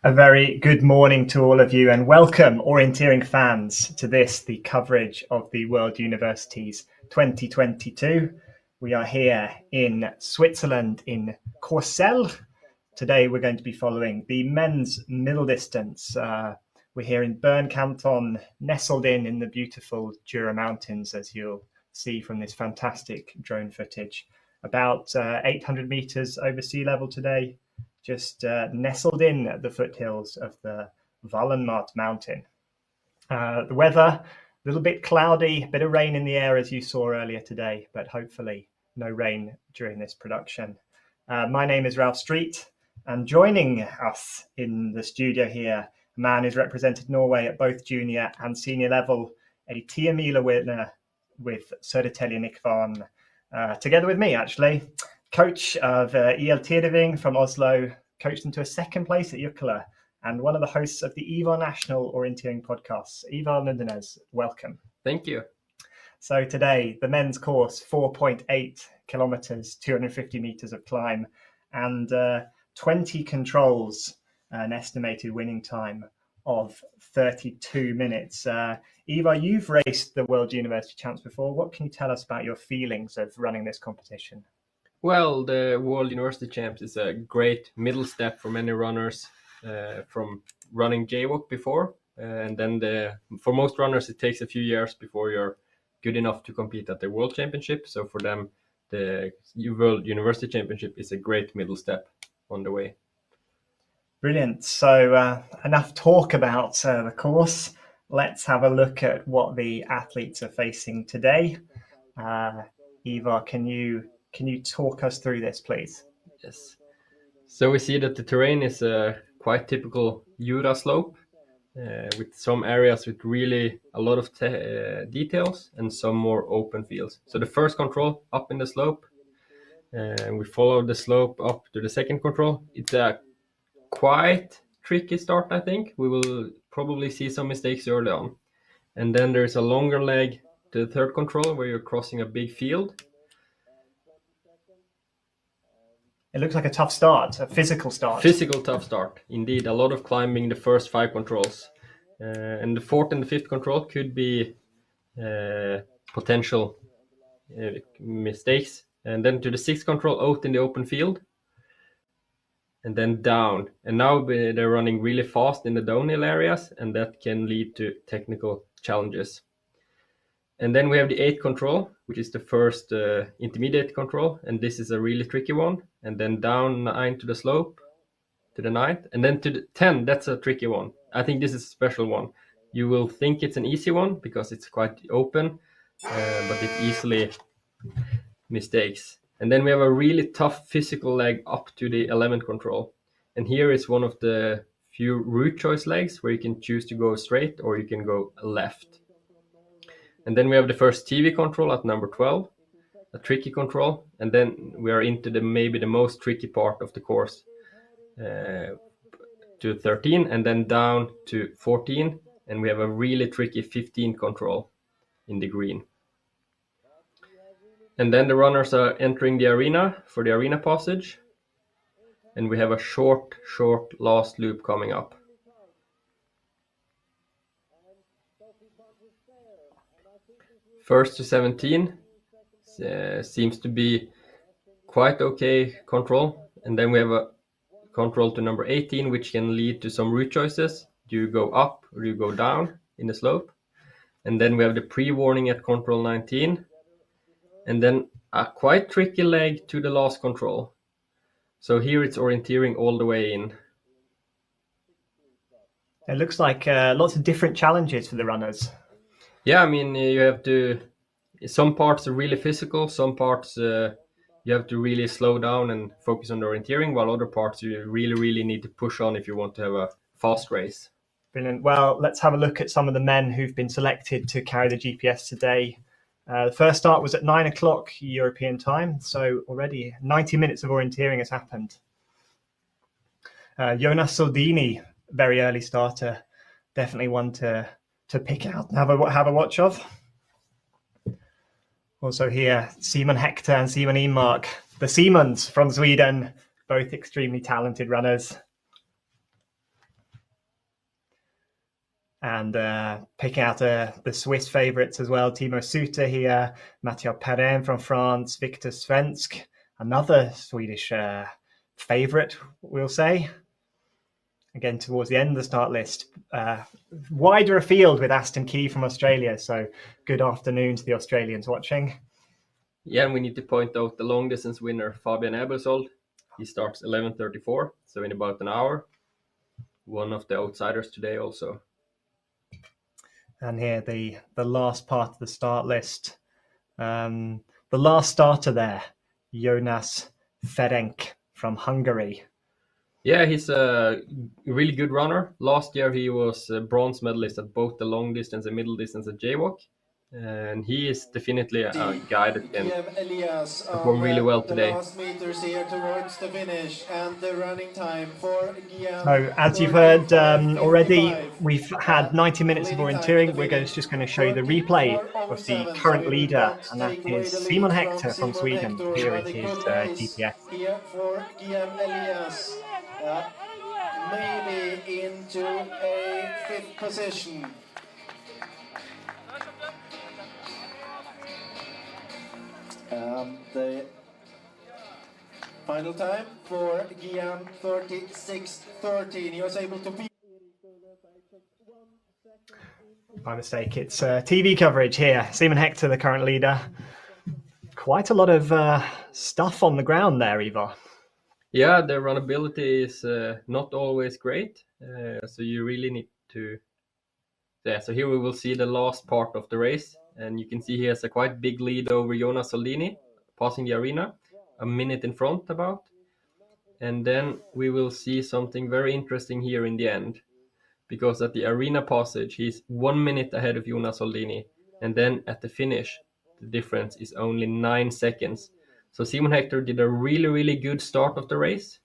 A very good morning to all of you and welcome Orienteering fans to the coverage of the World Universities 2022. We are here in Switzerland in Courcelles. Today we're going to be following the men's middle distance. We're here in Bern Canton, nestled in the beautiful Jura mountains, as you'll see from this fantastic drone footage. About 800 meters over sea level today. Just nestled in at the foothills of the Wallenmaat mountain. The weather, a little bit cloudy, bit of rain in the air as you saw earlier today, but hopefully no rain during this production. My name is Ralph Street, and joining us in the studio here, a man who's represented Norway at both junior and senior level, a 10 mile winner with Södertälje Nikvarn, together with me actually. Coach of Orienteering from Oslo, coached into a second place at Jura, and one of the hosts of the Ivar National Orienteering podcasts. Ivar Nundenes, welcome. Thank you. So today, the men's course, 4.8 kilometers, 250 meters of climb, and 20 controls, an estimated winning time of 32 minutes. Ivar, you've raced the World University Champs before. What can you tell us about your feelings of running this competition? Well, the World University Champs is a great middle step for many runners from running JWalk before. And then for most runners, it takes a few years before you're good enough to compete at the World Championship. So for them, the World University Championship is a great middle step on the way. Brilliant. So enough talk about the course. Let's have a look at what the athletes are facing today. Ivar, can you talk us through this, please? Yes. So we see that the terrain is a quite typical Jura slope with some areas with really a lot of details and some more open fields. So the first control up in the slope, and we follow the slope up to the second control. It's a quite tricky start, I think. We will probably see some mistakes early on. And then there's a longer leg to the third control where you're crossing a big field. It looks like a tough start, a physical start. Physical tough start, indeed. A lot of climbing the first 5 controls. And the fourth and the fifth control could be potential mistakes. And then to the sixth control, out in the open field. And then down. And now they're running really fast in the downhill areas, and that can lead to technical challenges. And then we have the 8th control, which is the first intermediate control. And this is a really tricky one. And then down 9 to the slope, to the 9th. And then to the 10, that's a tricky one. I think this is a special one. You will think it's an easy one because it's quite open, but it easily mistakes. And then we have a really tough physical leg up to the 11th control. And here is one of the few route choice legs where you can choose to go straight or you can go left. And then we have the first TV control at number 12. a tricky control, and then we are into maybe the most tricky part of the course, to 13 and then down to 14, and we have a really tricky 15 control in the green. And then the runners are entering the arena for the arena passage, and we have a short last loop coming up. First to 17 seems to be quite okay control, and then we have a control to number 18, which can lead to some route choices. Do you go up or do you go down in the slope? And then we have the pre-warning at control 19, and then a quite tricky leg to the last control. So here it's orienteering all the way in. It looks like lots of different challenges for the runners. Yeah, I mean, you have to, some parts are really physical, some parts you have to really slow down and focus on the orienteering, while other parts you really need to push on if you want to have a fast race. Brilliant. Well, let's have a look at some of the men who've been selected to carry the GPS today. The first start was at 9 o'clock European time, so already 90 minutes of orienteering has happened. Jonas Soldini, very early starter, definitely one to pick out and have a watch of. Also here, Simon Hector and Simon Emark, the Simons from Sweden, both extremely talented runners. And picking out the Swiss favourites as well, Timo Suter here, Mathieu Perrin from France, Victor Svensk, another Swedish favourite, we'll say. Again, towards the end of the start list, wider afield with Aston Key from Australia. So good afternoon to the Australians watching. Yeah, and we need to point out the long distance winner, Fabian Ebersold. He starts 11:34, so in about an hour. One of the outsiders today also. And here the last part of the start list. The last starter there, Jonas Ferenc from Hungary. Yeah, he's a really good runner. Last year he was a bronze medalist at both the long distance and middle distance at Jaywalk. And he is definitely a guy that can perform really well today. Last meters here towards the finish, and the running time for Guillaume. So as you've heard already, we've had 90 minutes of orienteering. We're just going to show you the replay of the current leader, and that is Simon Hector from Sweden. Here is his GPS. Here for Guillaume Elias, maybe into a 5th position. The final time for Guillaume, 36:13. He was able to beat. By mistake, it's TV coverage here. Simon Hector, the current leader. Quite a lot of stuff on the ground there, Ivar. Yeah, the runnability is not always great, so you really need to. Yeah, so here we will see the last part of the race, and you can see he has a quite big lead over Jonas Soldini, passing the arena, a minute in front about. And then we will see something very interesting here in the end, because at the arena passage he's 1 minute ahead of Jonas Soldini, and then at the finish the difference is only 9 seconds. So Simon Hector did a really good start of the race,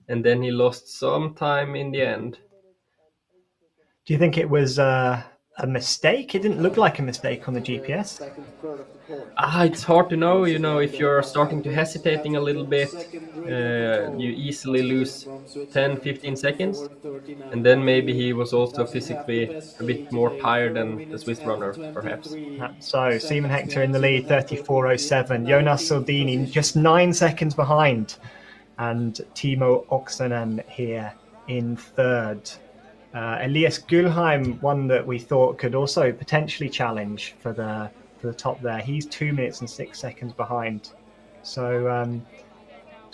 and then he lost some time in the end. Do you think it was a mistake? It didn't look like a mistake on the GPS. It's hard to know. You know, if you're starting to hesitating a little bit, you easily lose 10-15 seconds. And then maybe he was also physically a bit more tired than the Swiss runner, perhaps. So Simon Hector in the lead, 34:07. Jonas Soldini just 9 seconds behind. And Timo Oksanen here in third. Elias Gulheim, one that we thought could also potentially challenge for the top there. He's 2 minutes and 6 seconds behind. So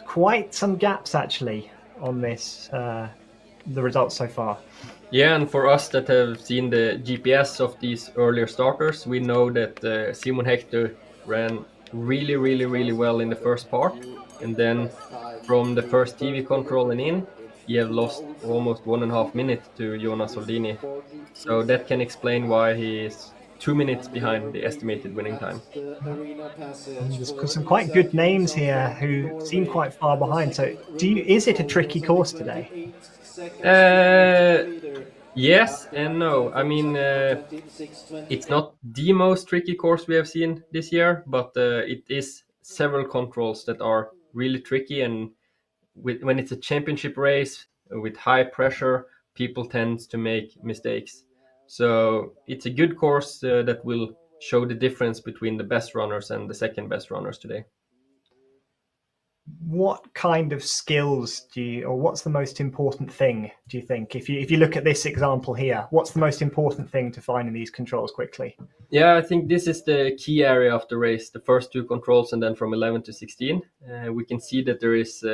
quite some gaps actually on this, the results so far. Yeah, and for us that have seen the GPS of these earlier starters, we know that Simon Hector ran really well in the first part, and then from the first TV control and in, he have lost almost 1.5 minutes to Jonas Soldini. So that can explain why he is 2 minutes behind the estimated winning time. There's some quite good names here who seem quite far behind. So is it a tricky course today? Yes and no. I mean, it's not the most tricky course we have seen this year, but it is several controls that are really tricky. And when it's a championship race with high pressure, people tend to make mistakes. So it's a good course that will show the difference between the best runners and the second best runners today. What kind of skills or what's the most important thing, do you think? If you look at this example here, what's the most important thing to find in these controls quickly? Yeah, I think this is the key area of the race, the first two controls, and then from 11 to 16. We can see that there is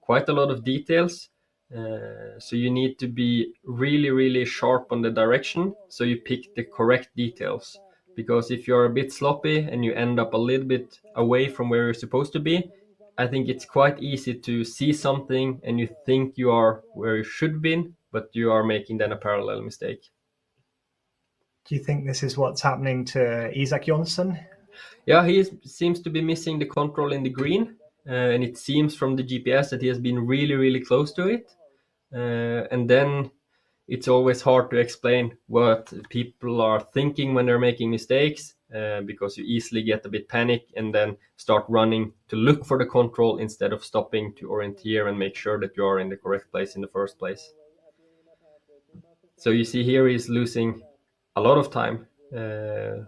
quite a lot of details. So you need to be really, really sharp on the direction, so you pick the correct details. Because if you're a bit sloppy and you end up a little bit away from where you're supposed to be, I think it's quite easy to see something and you think you are where you should be, but you are making then a parallel mistake. Do you think this is what's happening to Isak Jonsson? Yeah, seems to be missing the control in the green, and it seems from the GPS that he has been really, really close to it. And then it's always hard to explain what people are thinking when they're making mistakes, because you easily get a bit panic and then start running to look for the control instead of stopping to orienteer and make sure that you are in the correct place in the first place. So you see here he's losing a lot of time.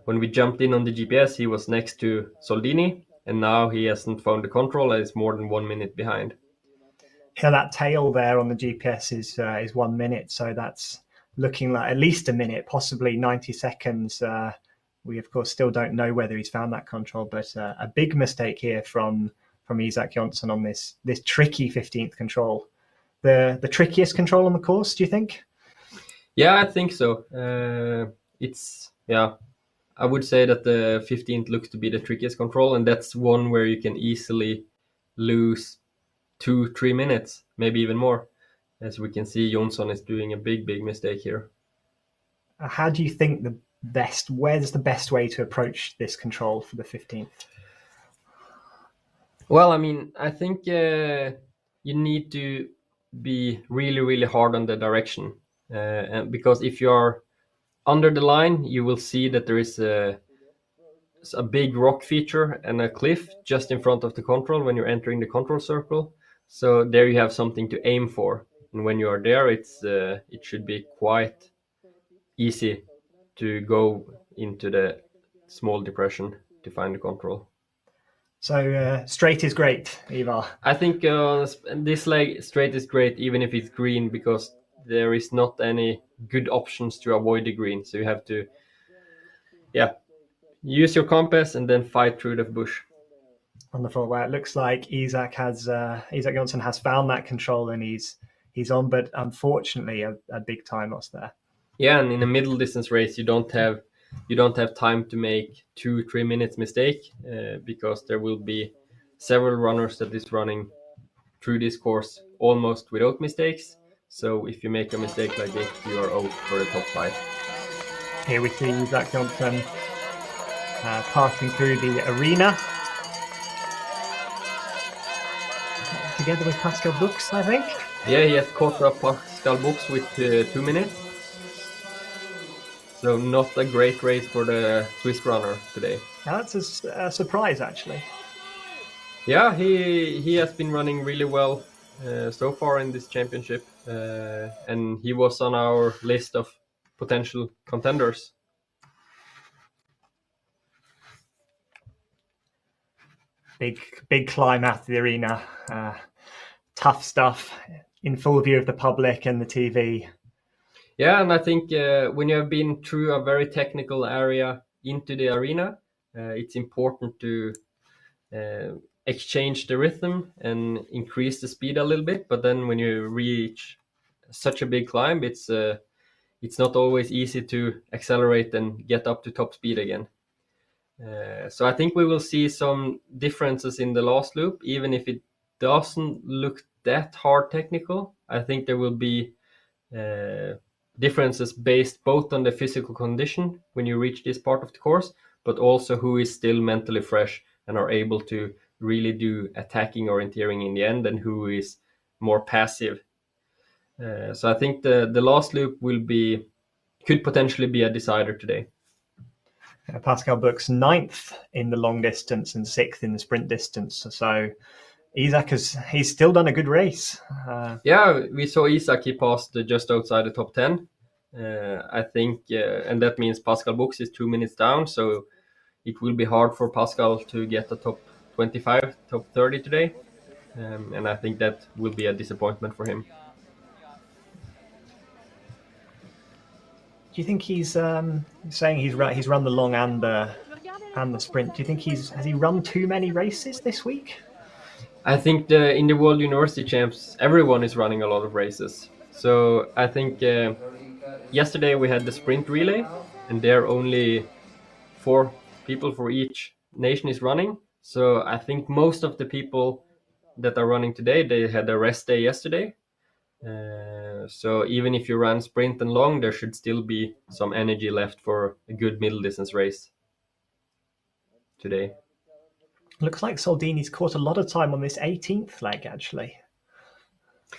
When we jumped in on the GPS, he was next to Soldini, and now he hasn't found the control and is more than 1 minute behind. Yeah, that tail there on the GPS is 1 minute, so that's looking like at least a minute, possibly 90 seconds. We of course still don't know whether he's found that control, but a big mistake here from Isak Jonsson on this tricky 15th control. The trickiest control on the course, do you think? Yeah, I think so. I would say that the 15th looks to be the trickiest control, and that's one where you can easily lose 2-3 minutes, maybe even more. As we can see, Jonsson is doing a big mistake here. How do you think where's the best way to approach this control for the 15th? Well, I mean, I think you need to be really, really hard on the direction. And because if you're under the line, you will see that there is a big rock feature and a cliff just in front of the control when you're entering the control circle. So there you have something to aim for. And when you are there, it should be quite easy to go into the small depression to find the control. So straight is great, Ivar. I think this leg straight is great even if it's green, because there is not any good options to avoid the green. So you have to, use your compass and then fight through the bush. Wonderful. Well, it looks like Isak Jonsson has found that control and he's on, but unfortunately a big time loss there. Yeah, and in a middle distance race, you don't have time to make 2-3 minutes mistake, because there will be several runners that is running through this course almost without mistakes. So if you make a mistake like this, you are out for the top 5. Here we see Isak Jonsson passing through the arena together with Pascal Bux, I think. Yeah, he has caught up Pascal Bux with 2 minutes. So not a great race for the Swiss runner today. Now that's a surprise, actually. Yeah, he has been running really well so far in this championship, and he was on our list of potential contenders. Big climb out of the arena. Tough stuff in full view of the public and the TV. Yeah, and I think when you have been through a very technical area into the arena, it's important to exchange the rhythm and increase the speed a little bit. But then when you reach such a big climb, it's not always easy to accelerate and get up to top speed again. So I think we will see some differences in the last loop, even if it doesn't look that hard technical. I think there will be differences based both on the physical condition when you reach this part of the course, but also who is still mentally fresh and are able to really do attacking orienteering in the end, and who is more passive. So I think the last loop could potentially be a decider today. Pascal Buch's 9th in the long distance and 6th in the sprint distance. So Isaac he's still done a good race. Yeah, we saw Isaac, he passed just outside the top 10. I think, and that means Pascal Buch is 2 minutes down, so it will be hard for Pascal to get the top 25, top 30 today. And I think that will be a disappointment for him. Do you think he's saying he's run the long and the sprint? Do you think has he run too many races this week? I think in the World University Champs, everyone is running a lot of races. So I think yesterday we had the sprint relay, and there only 4 people for each nation is running. So I think most of the people that are running today, they had a rest day yesterday. So even if you run sprint and long, there should still be some energy left for a good middle distance race today. Looks like Soldini's caught a lot of time on this 18th leg, actually.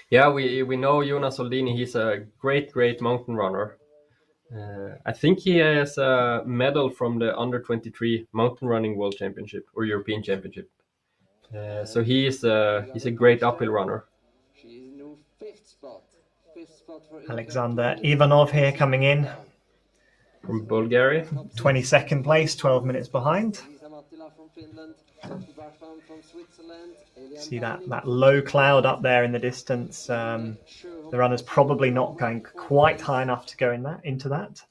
Yeah, we know Jonas Soldini. He's a great mountain runner. I think he has a medal from the under-23 mountain running world championship or European championship. So he's a great uphill runner. Alexander Ivanov here coming in from Bulgaria. 22nd place, 12 minutes behind. See that low cloud up there in the distance. The runner's probably not going quite high enough to go into that.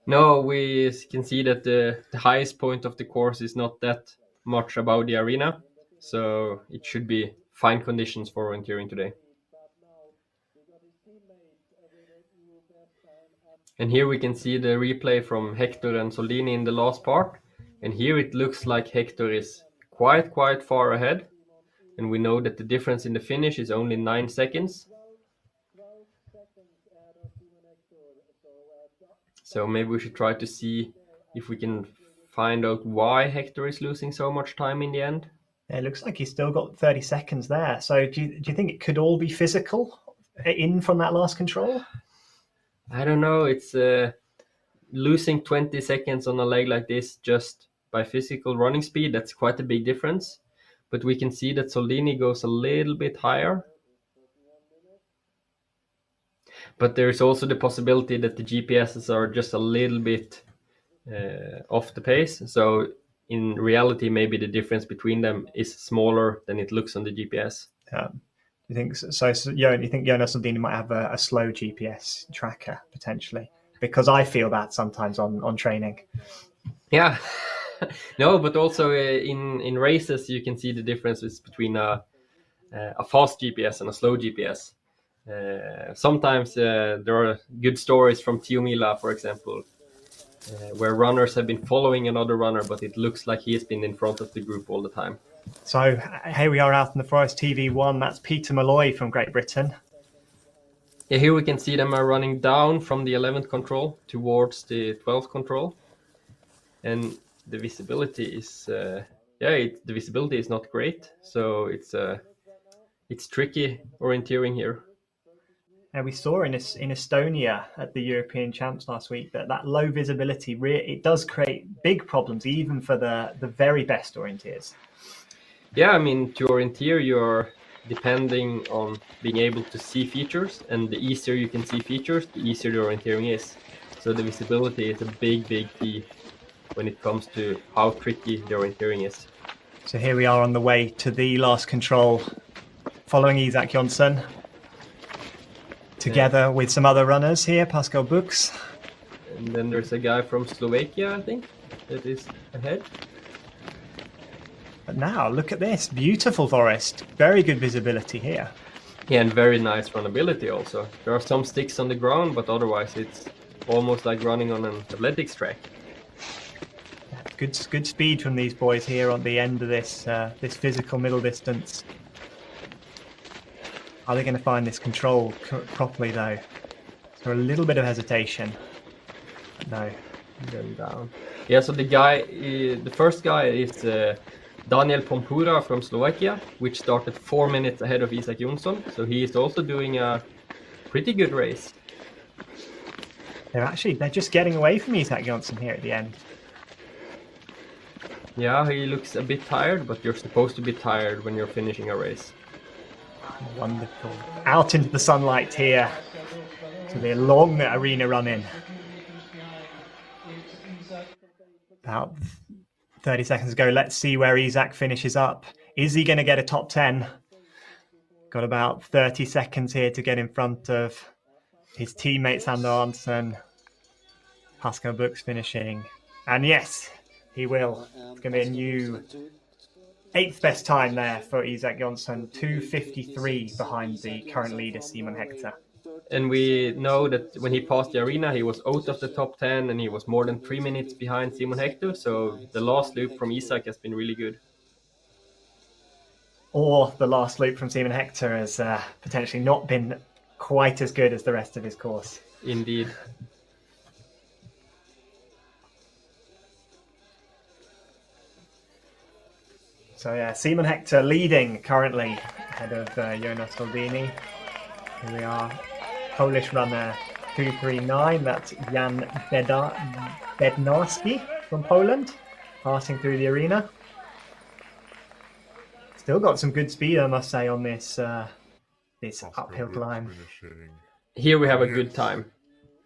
No, we can see that the highest point of the course is not that much above the arena, so it should be fine conditions for orienteering today. And here we can see the replay from Hector and Soldini in the last part. And here it looks like Hector is quite far ahead. And we know that the difference in the finish is only 9 seconds. So maybe we should try to see if we can find out why Hector is losing so much time in the end. It looks like he's still got 30 seconds there. So do you think it could all be physical in from that last control? I don't know. It's losing 20 seconds on a leg like this just by physical running speed. That's quite a big difference. But we can see that Soldini goes a little bit higher. But there's also the possibility that the GPSs are just a little bit off the pace. So in reality, maybe the difference between them is smaller than it looks on the GPS. You think so? You think Jonas Soldini might have a slow GPS tracker potentially? Because I feel that sometimes on training. Yeah, no, but also in races you can see the differences between a fast GPS and a slow GPS. Sometimes there are good stories from Tiomila, for example, where runners have been following another runner, but it looks like he has been in front of the group all the time. So here we are out in the forest, TV1. That's Peter Malloy from Great Britain. Yeah, here we can see them are running down from the 11th control towards the 12th control, and the visibility is the visibility is not great, so it's tricky orienteering here. And we saw in Estonia at the European Champs last week that low visibility it does create big problems even for the very best orienteers. Yeah, I mean, to orienteer, you're depending on being able to see features, and the easier you can see features, the easier the orienteering is. So the visibility is a big key when it comes to how tricky the orienteering is. So here we are on the way to the last control, following Isak Jonsson, together with some other runners here, Pascal Buch. And then there's a guy from Slovakia, I think, that is ahead. But now, look at this. Beautiful forest. Very good visibility here. Yeah, and very nice runnability also. There are some sticks on the ground, but otherwise it's almost like running on an athletics track. Good speed from these boys here on the end of this physical middle distance. Are they going to find this control properly, though? For a little bit of hesitation. No. Then down. Yeah, so the first guy is Daniel Pompura from Slovakia, which started 4 minutes ahead of Isak Jonsson. So he is also doing a pretty good race. They're just getting away from Isak Jonsson here at the end. Yeah, he looks a bit tired, but you're supposed to be tired when you're finishing a race. Wonderful. Out into the sunlight here to the long arena run-in. About 30 seconds ago. Let's see where Isak finishes up. Is he going to get a top 10? Got about 30 seconds here to get in front of his teammates, Sander Arntzen. Pascal Buch's finishing. And yes, he will. It's going to be a new 8th best time there for Isak Jonsson. 2:53 behind the current leader, Simon Hector. And we know that when he passed the arena, he was out of the top 10 and he was more than 3 minutes behind Simon Hector. So the last loop from Isak has been really good. Or the last loop from Simon Hector has potentially not been quite as good as the rest of his course. Indeed. So yeah, Simon Hector leading currently ahead of Jonas Soldini. Here we are. Polish runner 239, that's Jan Bednarski from Poland, passing through the arena. Still got some good speed, I must say, on this uphill climb. Here we have a good time.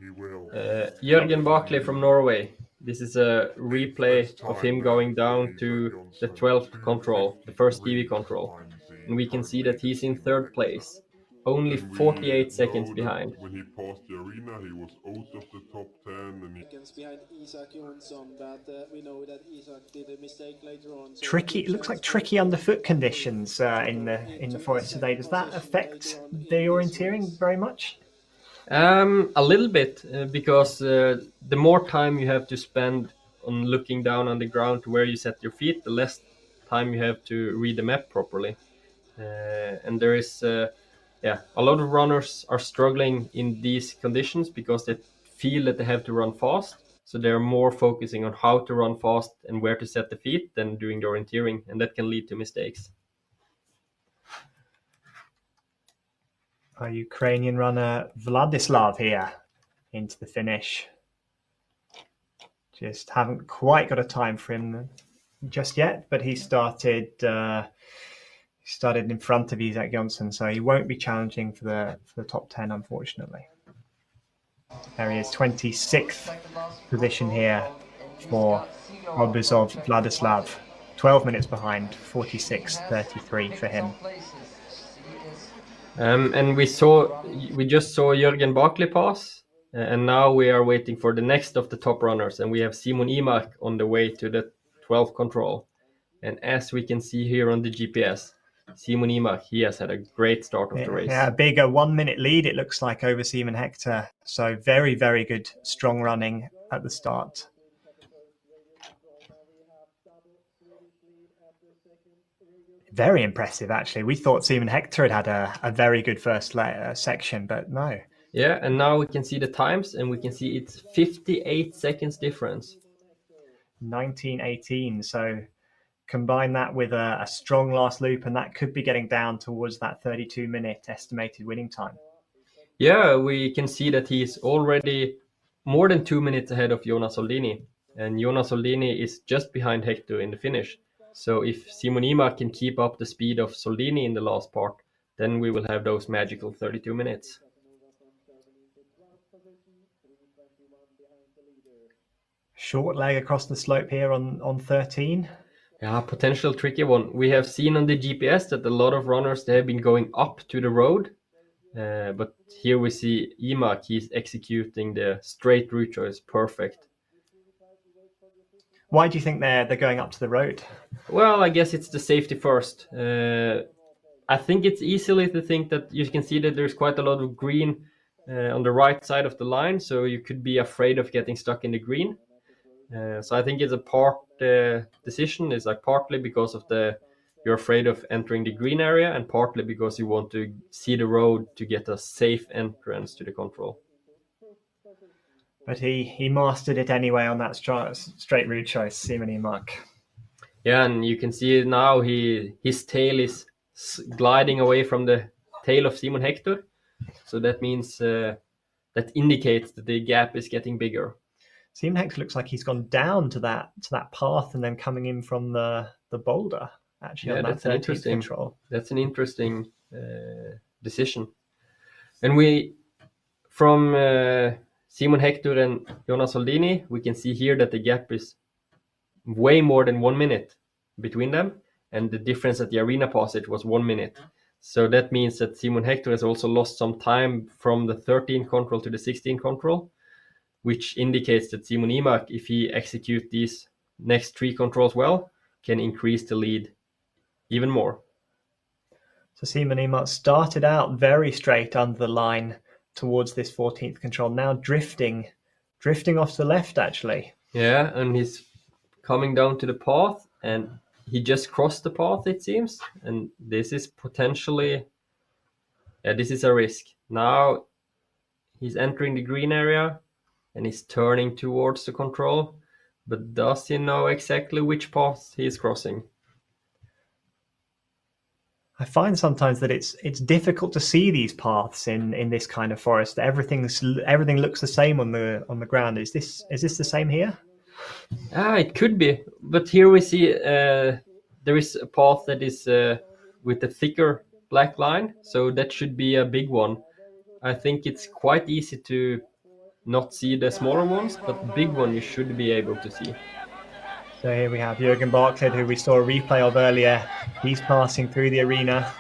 Jørgen Bakli from Norway. This is a replay of him going down to the 12th control, the first TV control. And we can see that he's in 3rd place. Only 48 seconds behind. When he passed the arena, he was out of the top 10. And behind Isak Jonsson, but we know that Isak did a mistake later on. So tricky. It looks like tricky underfoot conditions in the forest today. Does that affect the orienteering very much? A little bit, because the more time you have to spend on looking down on the ground to where you set your feet, the less time you have to read the map properly. And there is a lot of runners are struggling in these conditions because they feel that they have to run fast. So they're more focusing on how to run fast and where to set the feet than doing the orienteering. And that can lead to mistakes. Our Ukrainian runner Vladislav here into the finish. Just haven't quite got a time for him just yet, but he started in front of Isak Jonsson, so he won't be challenging for the top 10, unfortunately. There he is, 26th position here for Obuzov Vladislav. 12 minutes behind, 46.33 for him. And we just saw Jørgen Bakli pass, and now we are waiting for the next of the top runners, and we have Simon Imark on the way to the 12th control. And as we can see here on the GPS, Simon Imark, he has had a great start of the race. Yeah, a bigger 1 minute lead, it looks like, over Simon Hector. So very, very good, strong running at the start. Very impressive, actually. We thought Simon Hector had a very good first section, but no. Yeah, and now we can see the times, and we can see it's 58 seconds difference. 19:18, so combine that with a strong last loop, and that could be getting down towards that 32-minute estimated winning time. Yeah, we can see that he's already more than 2 minutes ahead of Jonas Soldini, and Jonas Soldini is just behind Hector in the finish. So if Simon Imark can keep up the speed of Soldini in the last part, then we will have those magical 32 minutes. Short leg across the slope here on 13. Yeah, potential tricky one. We have seen on the GPS that a lot of runners, they have been going up to the road. But here we see Imark, he's executing the straight route choice perfect. Why do you think they're going up to the road? Well, I guess it's the safety first. I think it's easily to think that you can see that there's quite a lot of green on the right side of the line, so you could be afraid of getting stuck in the green. So I think it's a part decision. It's like partly because of you're afraid of entering the green area, and partly because you want to see the road to get a safe entrance to the control. But he mastered it anyway on that straight route choice, Simon Emark. Yeah, and you can see now his tail is gliding away from the tail of Simon Hector. So that means that indicates that the gap is getting bigger. Simon Hector looks like he's gone down to that path and then coming in from the boulder. Actually, on that 13th control. That's an interesting decision. And from Simon Hector and Jonas Soldini, we can see here that the gap is way more than 1 minute between them, and the difference at the arena passage was 1 minute. So that means that Simon Hector has also lost some time from the 13 control to the 16 control, which indicates that Simon Emark, if he executes these next 3 controls well, can increase the lead even more. So Simon Emark started out very straight under the line towards this 14th control, now drifting off to the left, actually. Yeah, and he's coming down to the path, and he just crossed the path, it seems, and this is potentially, this is a risk. Now he's entering the green area, and he's turning towards the control, but does he know exactly which path he is crossing? I find sometimes that it's difficult to see these paths in this kind of forest. Everything looks the same on the ground. Is this the same here? It could be, but here we see there is a path that is with a thicker black line, so that should be a big one. I think it's quite easy to not see the smaller ones, but the big one you should be able to see. So here we have Jürgen Barclay, who we saw a replay of earlier. He's passing through the arena.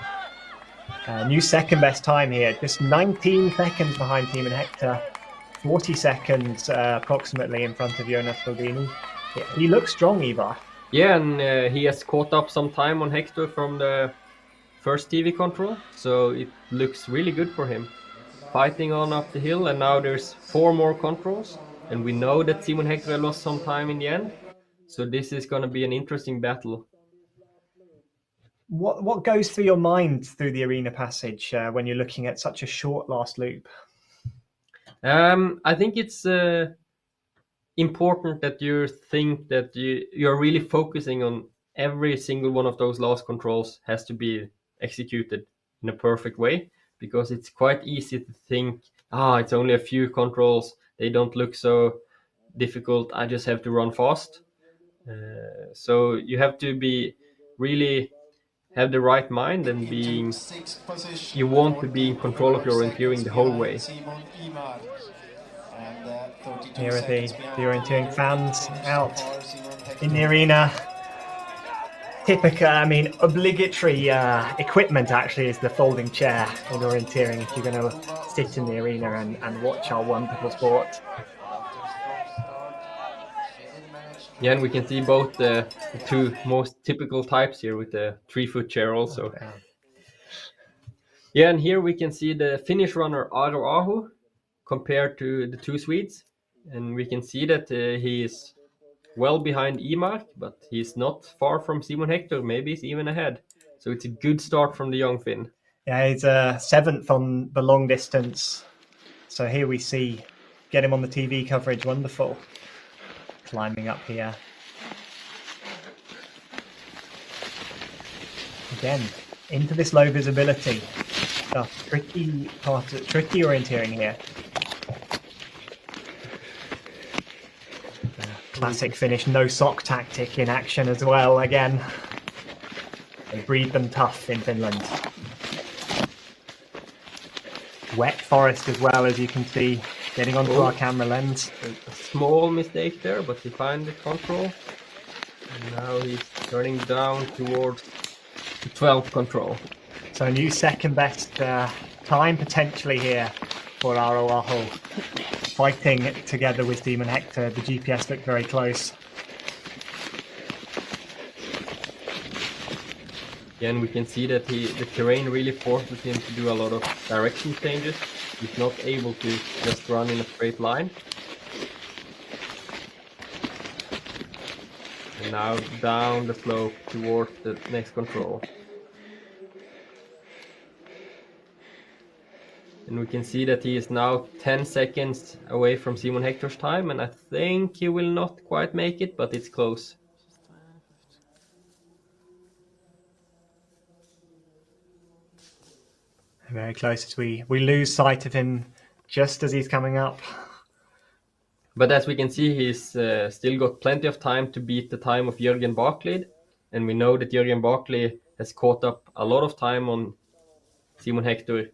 New second best time here, just 19 seconds behind Simon Hector, 40 seconds approximately in front of Jonas Soldini. He looks strong, Ivar. Yeah, and he has caught up some time on Hector from the first TV control, so it looks really good for him. Fighting on up the hill, and now there's 4 more controls, and we know that Simon Hector lost some time in the end, so this is going to be an interesting battle. What goes through your mind through the arena passage when you're looking at such a short last loop? I think it's important that you think that you're really focusing on every single one of those last controls has to be executed in a perfect way, because it's quite easy to think, it's only a few controls, they don't look so difficult, I just have to run fast. So you have to be really have the right mind and you want to be in control of your orienteering the whole way. Here are the orienteering fans out in the arena. Typical, obligatory equipment actually is the folding chair in orienteering if you're going to sit in the arena and watch our wonderful sport. Yeah, and we can see both the 2 most typical types here with the 3-foot chair also. Yeah, and here we can see the Finnish runner Aro Aho compared to the 2 Swedes. And we can see that he is well behind Emark, but he's not far from Simon Hector. Maybe he's even ahead. So it's a good start from the young Finn. Yeah, he's 7th on the long distance. So here we see, get him on the TV coverage, wonderful. Climbing up here. Again, into this low visibility. Tricky orienteering here. Classic Finnish no sock tactic in action as well again. They breed them tough in Finland. Wet forest as well, as you can see, getting onto our camera lens. A small mistake there, but he found the control. And now he's turning down towards the 12th control. So a new second best time potentially here for Aro Aho. Fighting together with Simon Hector. The GPS looked very close. Yeah, and we can see that the terrain really forces him to do a lot of direction changes. He's not able to just run in a straight line. And now down the slope towards the next control. And we can see that he is now 10 seconds away from Simon Hector's time, and I think he will not quite make it, but it's close. Very close as we lose sight of him just as he's coming up. But as we can see, he's still got plenty of time to beat the time of Jürgen Barklid. And we know that Jürgen Barklid has caught up a lot of time on Simon Hector.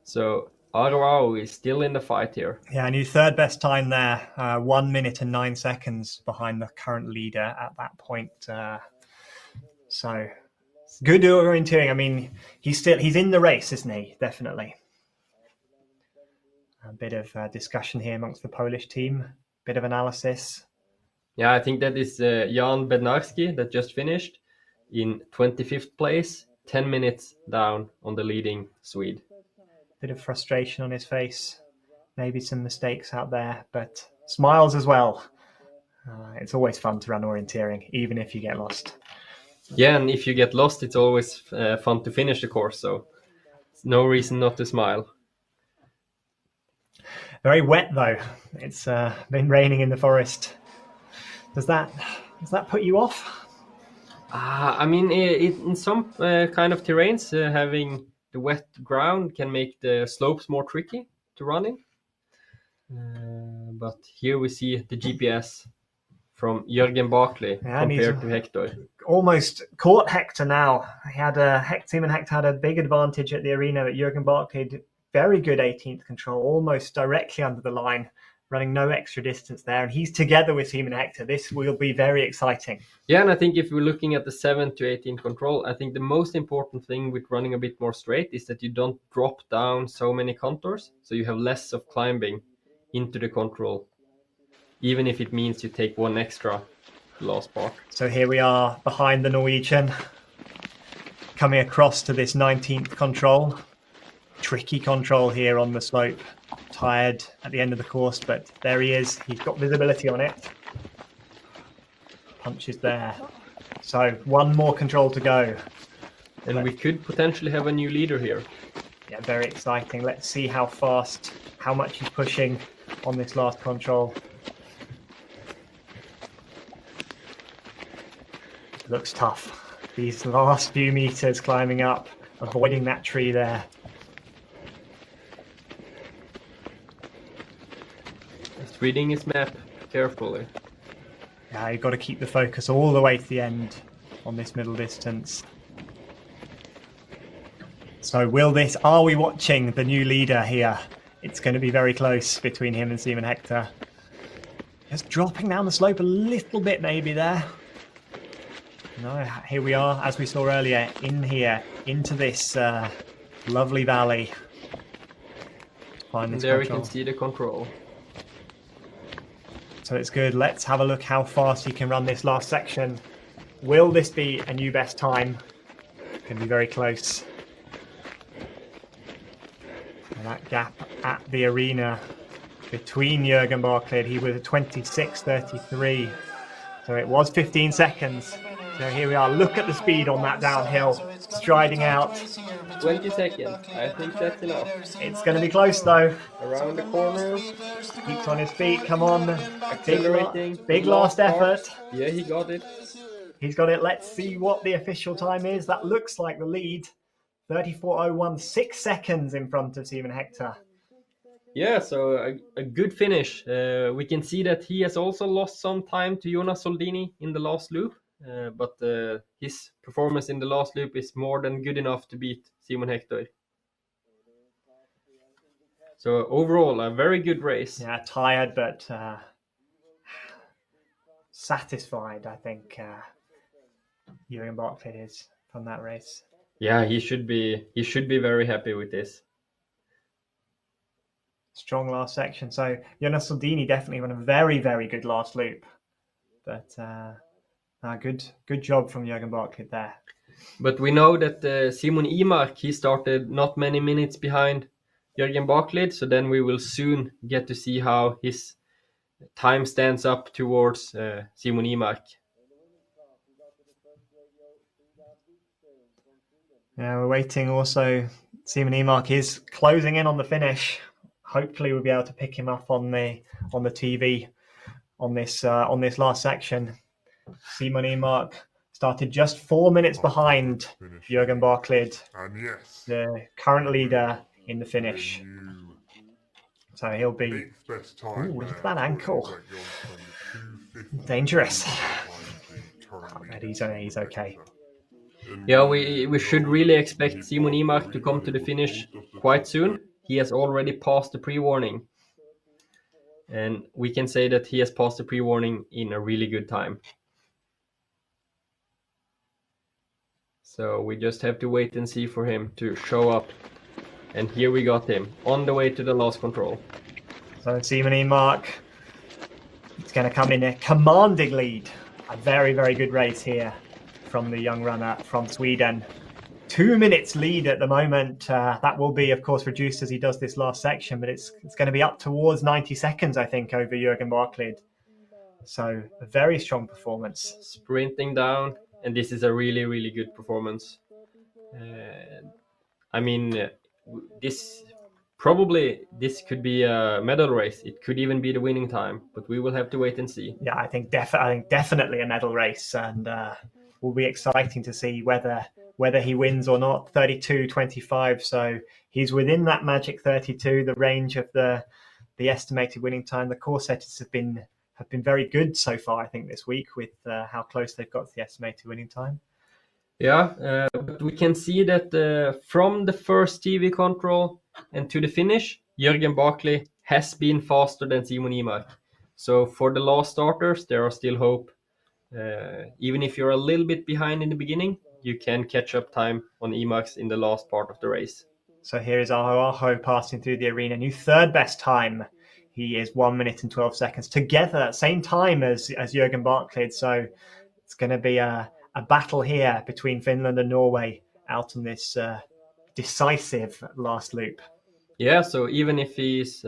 So Arwau is still in the fight here. Yeah, new third best time there. 1 minute and 9 seconds behind the current leader at that point. So good orienteering. I mean, he's in the race, isn't he? Definitely. A bit of discussion here amongst the Polish team. Bit of analysis. Yeah, I think that is Jan Bednarski that just finished in 25th place, 10 minutes down on the leading Swede. Bit of frustration on his face. Maybe some mistakes out there, but smiles as well. It's always fun to run orienteering, even if you get lost. Yeah, and if you get lost, it's always fun to finish the course, so no reason not to smile. Very wet though. It's been raining in the forest. Does that put you off? I mean, in some kind of terrains, having the wet ground can make the slopes more tricky to run in. But here we see the GPS from Jürgen Barkley compared to Hector. Almost caught Hector now. Simon Hector had a big advantage at the arena, but Jürgen Barkley, very good 18th control, almost directly under the line, running no extra distance there. And he's together with Simon Hector. This will be very exciting. Yeah, and I think if we're looking at the 7 to 18 control, I think the most important thing with running a bit more straight is that you don't drop down so many contours, so you have less of climbing into the control, even if it means you take one extra last part. So here we are behind the Norwegian, coming across to this 19th control. Tricky control here on the slope. Tired at the end of the course, but there he is. He's got visibility on it. Punches there. So one more control to go. And we could potentially have a new leader here. Yeah, very exciting. Let's see how much he's pushing on this last control. Looks tough. These last few meters climbing up, avoiding that tree there. Just reading his map carefully. Yeah, you've got to keep the focus all the way to the end on this middle distance. So are we watching the new leader here? It's going to be very close between him and Simon Hector. Just dropping down the slope a little bit maybe there. No, here we are, as we saw earlier, into this lovely valley. And there we can see the control. So it's good. Let's have a look how fast he can run this last section. Will this be a new best time? Can be very close. And that gap at the arena between Jürgen Barklid, he was 26.33. So it was 15 seconds. So here we are. Look at the speed on that downhill. Striding out. 20 seconds. I think that's enough. It's going to be close though. Around the corner. Keeps on his feet. Come on. Accelerating. Big last effort. Yeah, he got it. He's got it. Let's see what the official time is. That looks like the lead. 34.01, 6 seconds in front of Simon Hector. Yeah, so a good finish. We can see that he has also lost some time to Jonas Soldini in the last loop. But his performance in the last loop is more than good enough to beat Simon Hector. So overall, a very good race. Yeah, tired but satisfied, I think Jürgen Barklid is from that race. Yeah, he should be very happy with this. Strong last section. So Jonas Soldini definitely ran a very, very good last loop. But good job from Jürgen Barklid there. But we know that Simon Imark, he started not many minutes behind Jürgen Barklid, so then we will soon get to see how his time stands up towards Simon Imark. Yeah, we're waiting also Simon Emark is closing in on the finish. Hopefully we'll be able to pick him up on the TV on this last section. Simon Emark started just 4 minutes behind Jürgen Barclid, And yes, the current leader in the finish. So he'll be... eighth best time. Ooh, look at that ankle. Dangerous. But he's okay. Yeah, we should really expect Simon Emark to come to the finish quite soon. He has already passed the pre-warning. And we can say that he has passed the pre-warning in a really good time. So we just have to wait and see for him to show up. And here we got him, on the way to the last control. So Simon Emark, it's going to come in a commanding lead. A very, very good race here from the young runner from Sweden. 2 minutes lead at the moment. That will be, of course, reduced as he does this last section, but it's going to be up towards 90 seconds, I think, over Jürgen Barclid. So a very strong performance. Sprinting down, and this is a really, really good performance. I mean, this could be a medal race. It could even be the winning time, but we will have to wait and see. Yeah, I think definitely a medal race, and will be exciting to see whether he wins or not. 32.25, so he's within that magic 32, the range of the estimated winning time. The course setters have been very good so far, I think, this week with how close they've got to the estimated winning time. Yeah, but we can see that from the first TV control and to the finish, Jürgen Barclay has been faster than Simon Emark. So for the last starters, there are still hope. Even if you're a little bit behind in the beginning, you can catch up time on Emark's in the last part of the race. So here is Aho passing through the arena. New third best time. He is 1 minute and 12 seconds together, same time as Jürgen Barclid. So it's going to be a battle here between Finland and Norway out on this decisive last loop. Yeah, so even if he's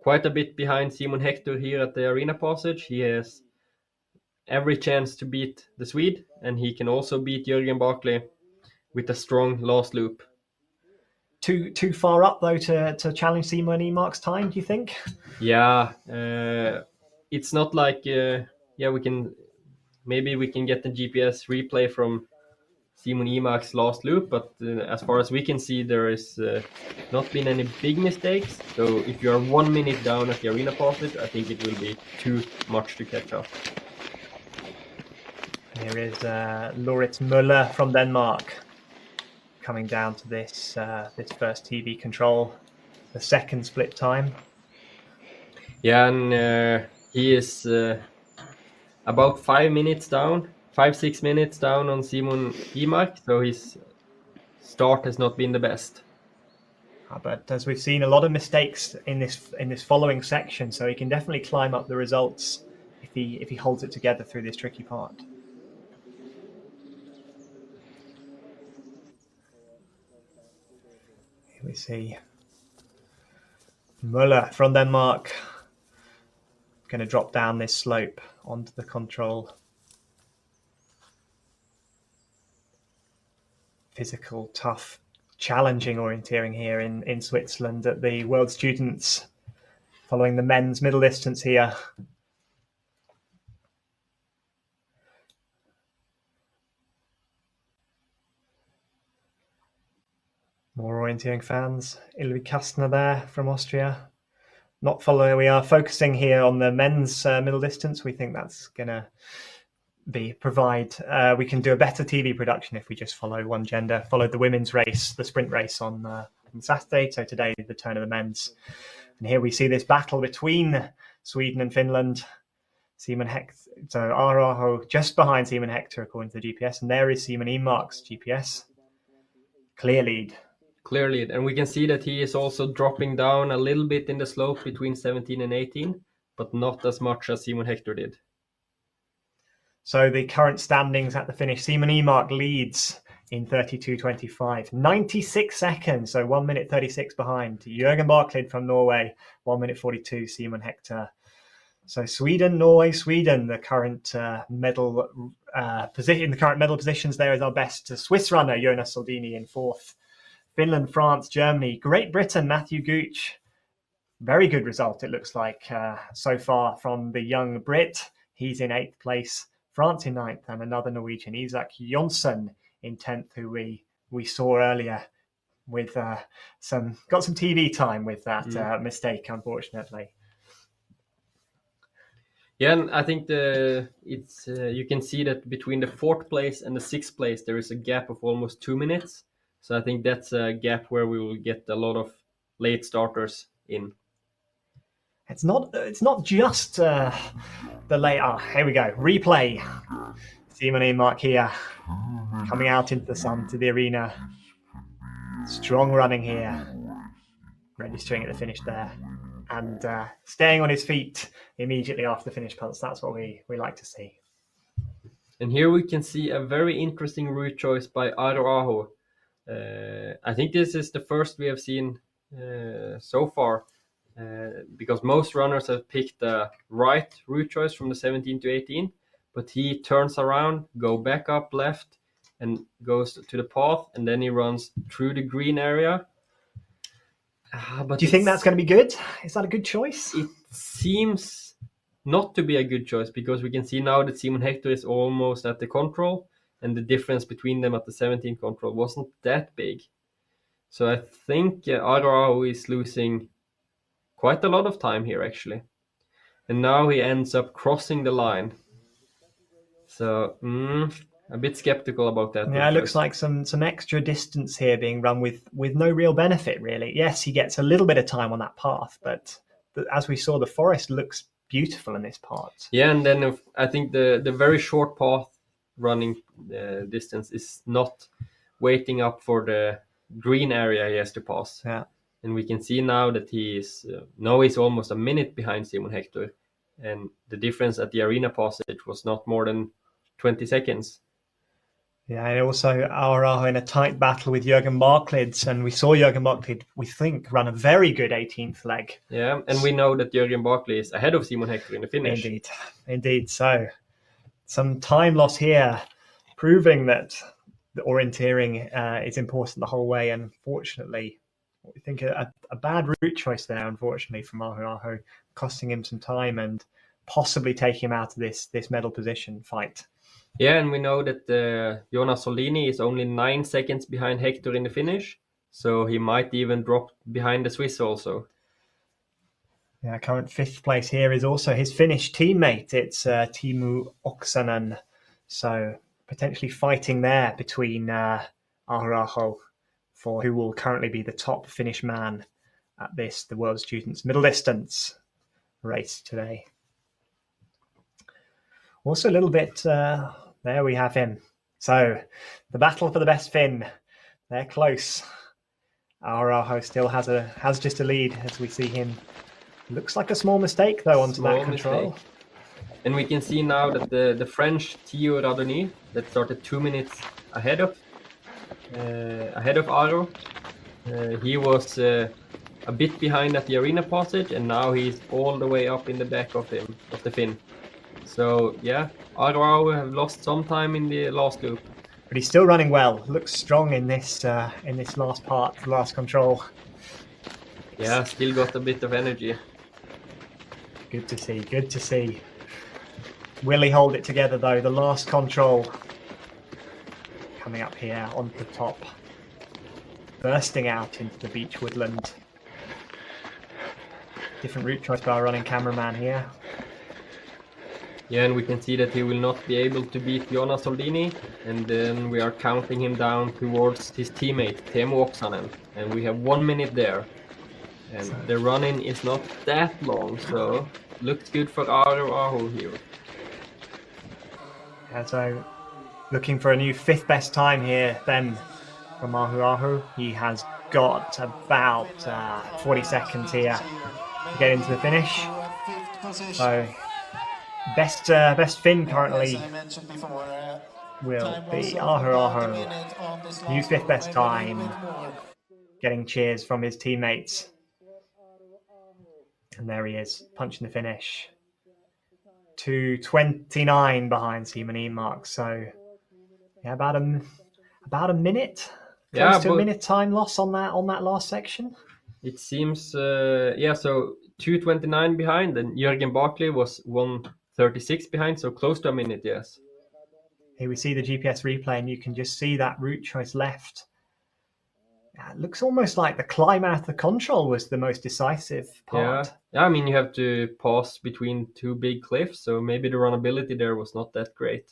quite a bit behind Simon Hector here at the arena passage, he has every chance to beat the Swede, and he can also beat Jürgen Barclay with a strong last loop. Too far up though to challenge Simon Emark's time, do you think? Yeah, it's not like we can get the GPS replay from Simon Emark's last loop, but as far as we can see, there is not been any big mistakes. So if you are 1 minute down at the arena passage, I think it will be too much to catch up. Here is Laurits Müller from Denmark coming down to this first TV control, the second split time. Yeah, and he is about 5 minutes down, 5-6 minutes down on Simon Emark, so his start has not been the best. But as we've seen, a lot of mistakes in this following section, so he can definitely climb up the results if he holds it together through this tricky part. Here we see Müller from Denmark going to drop down this slope onto the control. Physical, tough, challenging orienteering here in Switzerland at the World Students, following the men's middle distance here. More orienteering fans. Ilvi Kastner there from Austria. Not following, we are focusing here on the men's middle distance. We think that's going to we can do a better TV production if we just follow one gender. Followed the women's race, the sprint race on Saturday. So today, the turn of the men's. And here we see this battle between Sweden and Finland. Simon Hector, so Araho just behind Simon Hector according to the GPS. And there is Simon Emark's GPS. Clear lead. Clear lead. And we can see that he is also dropping down a little bit in the slope between 17 and 18, but not as much as Simon Hector did. So the current standings at the finish, Simon Emark leads in 32.25, 96 seconds, so 1 minute 36 behind. Jürgen Barclid from Norway, 1 minute 42, Simon Hector. So Sweden, Norway, Sweden, the current medal positions there is our best Swiss runner, Jonas Soldini, in fourth Finland, France, Germany, Great Britain, Matthew Gooch. Very good result, it looks like, so far from the young Brit. He's in 8th place. France in 9th, and another Norwegian, Isak Jonsson, in 10th, who we saw earlier with got some TV time with that mistake, unfortunately. Yeah, and I think it's you can see that between the 4th place and the 6th place there is a gap of almost 2 minutes. So I think that's a gap where we will get a lot of late starters in. It's not just the late. Here we go. Replay. Simon Emark here, coming out into the sun to the arena. Strong running here, registering at the finish there, and staying on his feet immediately after the finish pulse. That's what we like to see. And here we can see a very interesting route choice by Airo Aho. I think this is the first we have seen so far, because most runners have picked the right route choice from the 17 to 18, but he turns around, go back up left, and goes to the path, and then he runs through the green area. But do you think that's going to be good? Is that a good choice? It seems not to be a good choice, because we can see now that Simon Hector is almost at the control, and the difference between them at the 17 control wasn't that big. So I think Airo is losing quite a lot of time here, actually. And now he ends up crossing the line. So a bit skeptical about that. Yeah, it looks like some extra distance here being run with no real benefit, really. Yes, he gets a little bit of time on that path, but as we saw, the forest looks beautiful in this part. Yeah, and then I think the very short path running distance is not waiting up for the green area he has to pass. Yeah. And we can see now that he's almost a minute behind Simon Hector, and the difference at the arena passage was not more than 20 seconds. Yeah, and also Auro in a tight battle with Jürgen Barclid, and we saw Jürgen Barclid, we think, run a very good 18th leg. Yeah, and we know that Jürgen Barclid is ahead of Simon Hector in the finish. Indeed. So some time loss here, proving that the orienteering is important the whole way. And fortunately, we think a bad route choice there, unfortunately, from Aho, costing him some time and possibly taking him out of this medal position fight. Yeah, and we know that Jonas Soldini is only 9 seconds behind Hector in the finish, so he might even drop behind the Swiss also. Yeah, current 5th place here is also his Finnish teammate. It's Teemu Oksanen, so potentially fighting there between Aho for who will currently be the top Finnish man at the World Students Middle Distance race today. Also a little bit, there we have him. So the battle for the best Finn, they're close. Aho still has just a lead as we see him. Looks like a small mistake though onto that control. Mistake. And we can see now that the French Theo Radoni that started 2 minutes ahead of Airo, he was a bit behind at the arena passage, and now he's all the way up in the back of the Finn. So yeah, Airo have lost some time in the last loop, but he's still running well. Looks strong in this last part, the last control. Yeah, still got a bit of energy. Good to see. Will he hold it together though? The last control coming up here onto the top, bursting out into the beach woodland. Different route choice by our running cameraman here. Yeah, and we can see that he will not be able to beat Jonas Soldini, and then we are counting him down towards his teammate Teemu Oksanen, and we have 1 minute there. And the running is not that long, so looks good for Aho here. And so looking for a new 5th best time here then from Aho. He has got about 40 seconds here to get into the finish. So best Finn currently will be Aho. New 5th best time, getting cheers from his teammates. And there he is, punching the finish. 2:29 behind Simon Emark. So yeah, about a minute close to a minute time loss on that last section. It seems, so 2:29 behind, and Jürgen Barkley was 1:36 behind, so close to a minute, yes. Here we see the GPS replay, and you can just see that route choice left. It looks almost like the climb out the control was the most decisive part. Yeah, I mean, you have to pass between two big cliffs, so maybe the runnability there was not that great.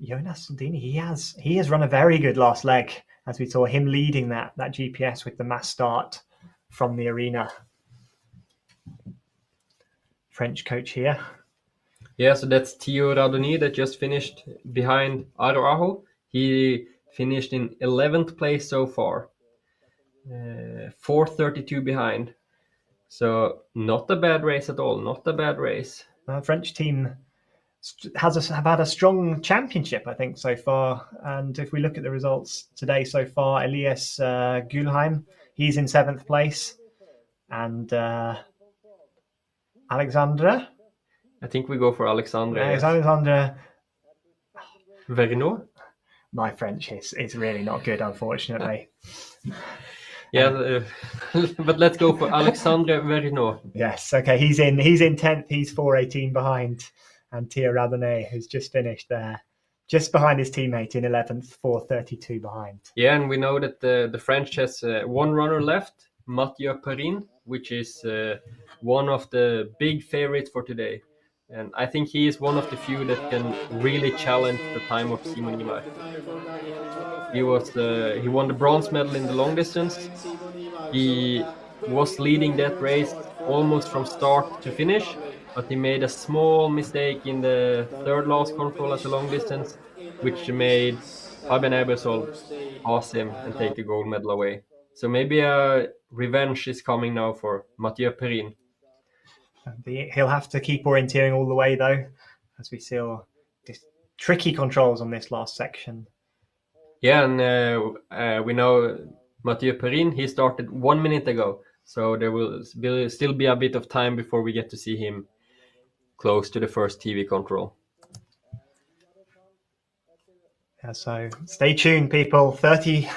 Jonas Sundini, he has run a very good last leg, as we saw him leading that GPS with the mass start from the arena. French coach here. Yeah, so that's Theo Radoni that just finished behind Araújo. He finished in 11th place so far, 4:32 behind. So not a bad race at all, not a bad race. The French team have had a strong championship, I think, so far. And if we look at the results today so far, Elias Gülheim, he's in 7th place. And Alexandre? I think we go for Alexandre. Yes. Alexandre Vergnaud? My French is really not good, unfortunately. Yeah, but let's go for Alexandre Vergnaud. Yes, okay. He's in 10th. He's 4:18 behind. And Thierry Radonnet, who's just finished there, just behind his teammate in 11th, 4:32 behind. Yeah, and we know that the French has one runner left, Mathieu Perrin, which is one of the big favorites for today. And I think he is one of the few that can really challenge the time of Simon Imar. He won the bronze medal in the long distance. He was leading that race almost from start to finish, but he made a small mistake in the third last control at the long distance, which made Fabian Ebersol pass him and take the gold medal away. So maybe a revenge is coming now for Mathieu Perrin. He'll have to keep orienteering all the way, though, as we see this tricky controls on this last section. Yeah, and we know Mathieu Perrin, he started 1 minute ago, so there will still be a bit of time before we get to see him close to the first TV control. Yeah, so stay tuned, people. 30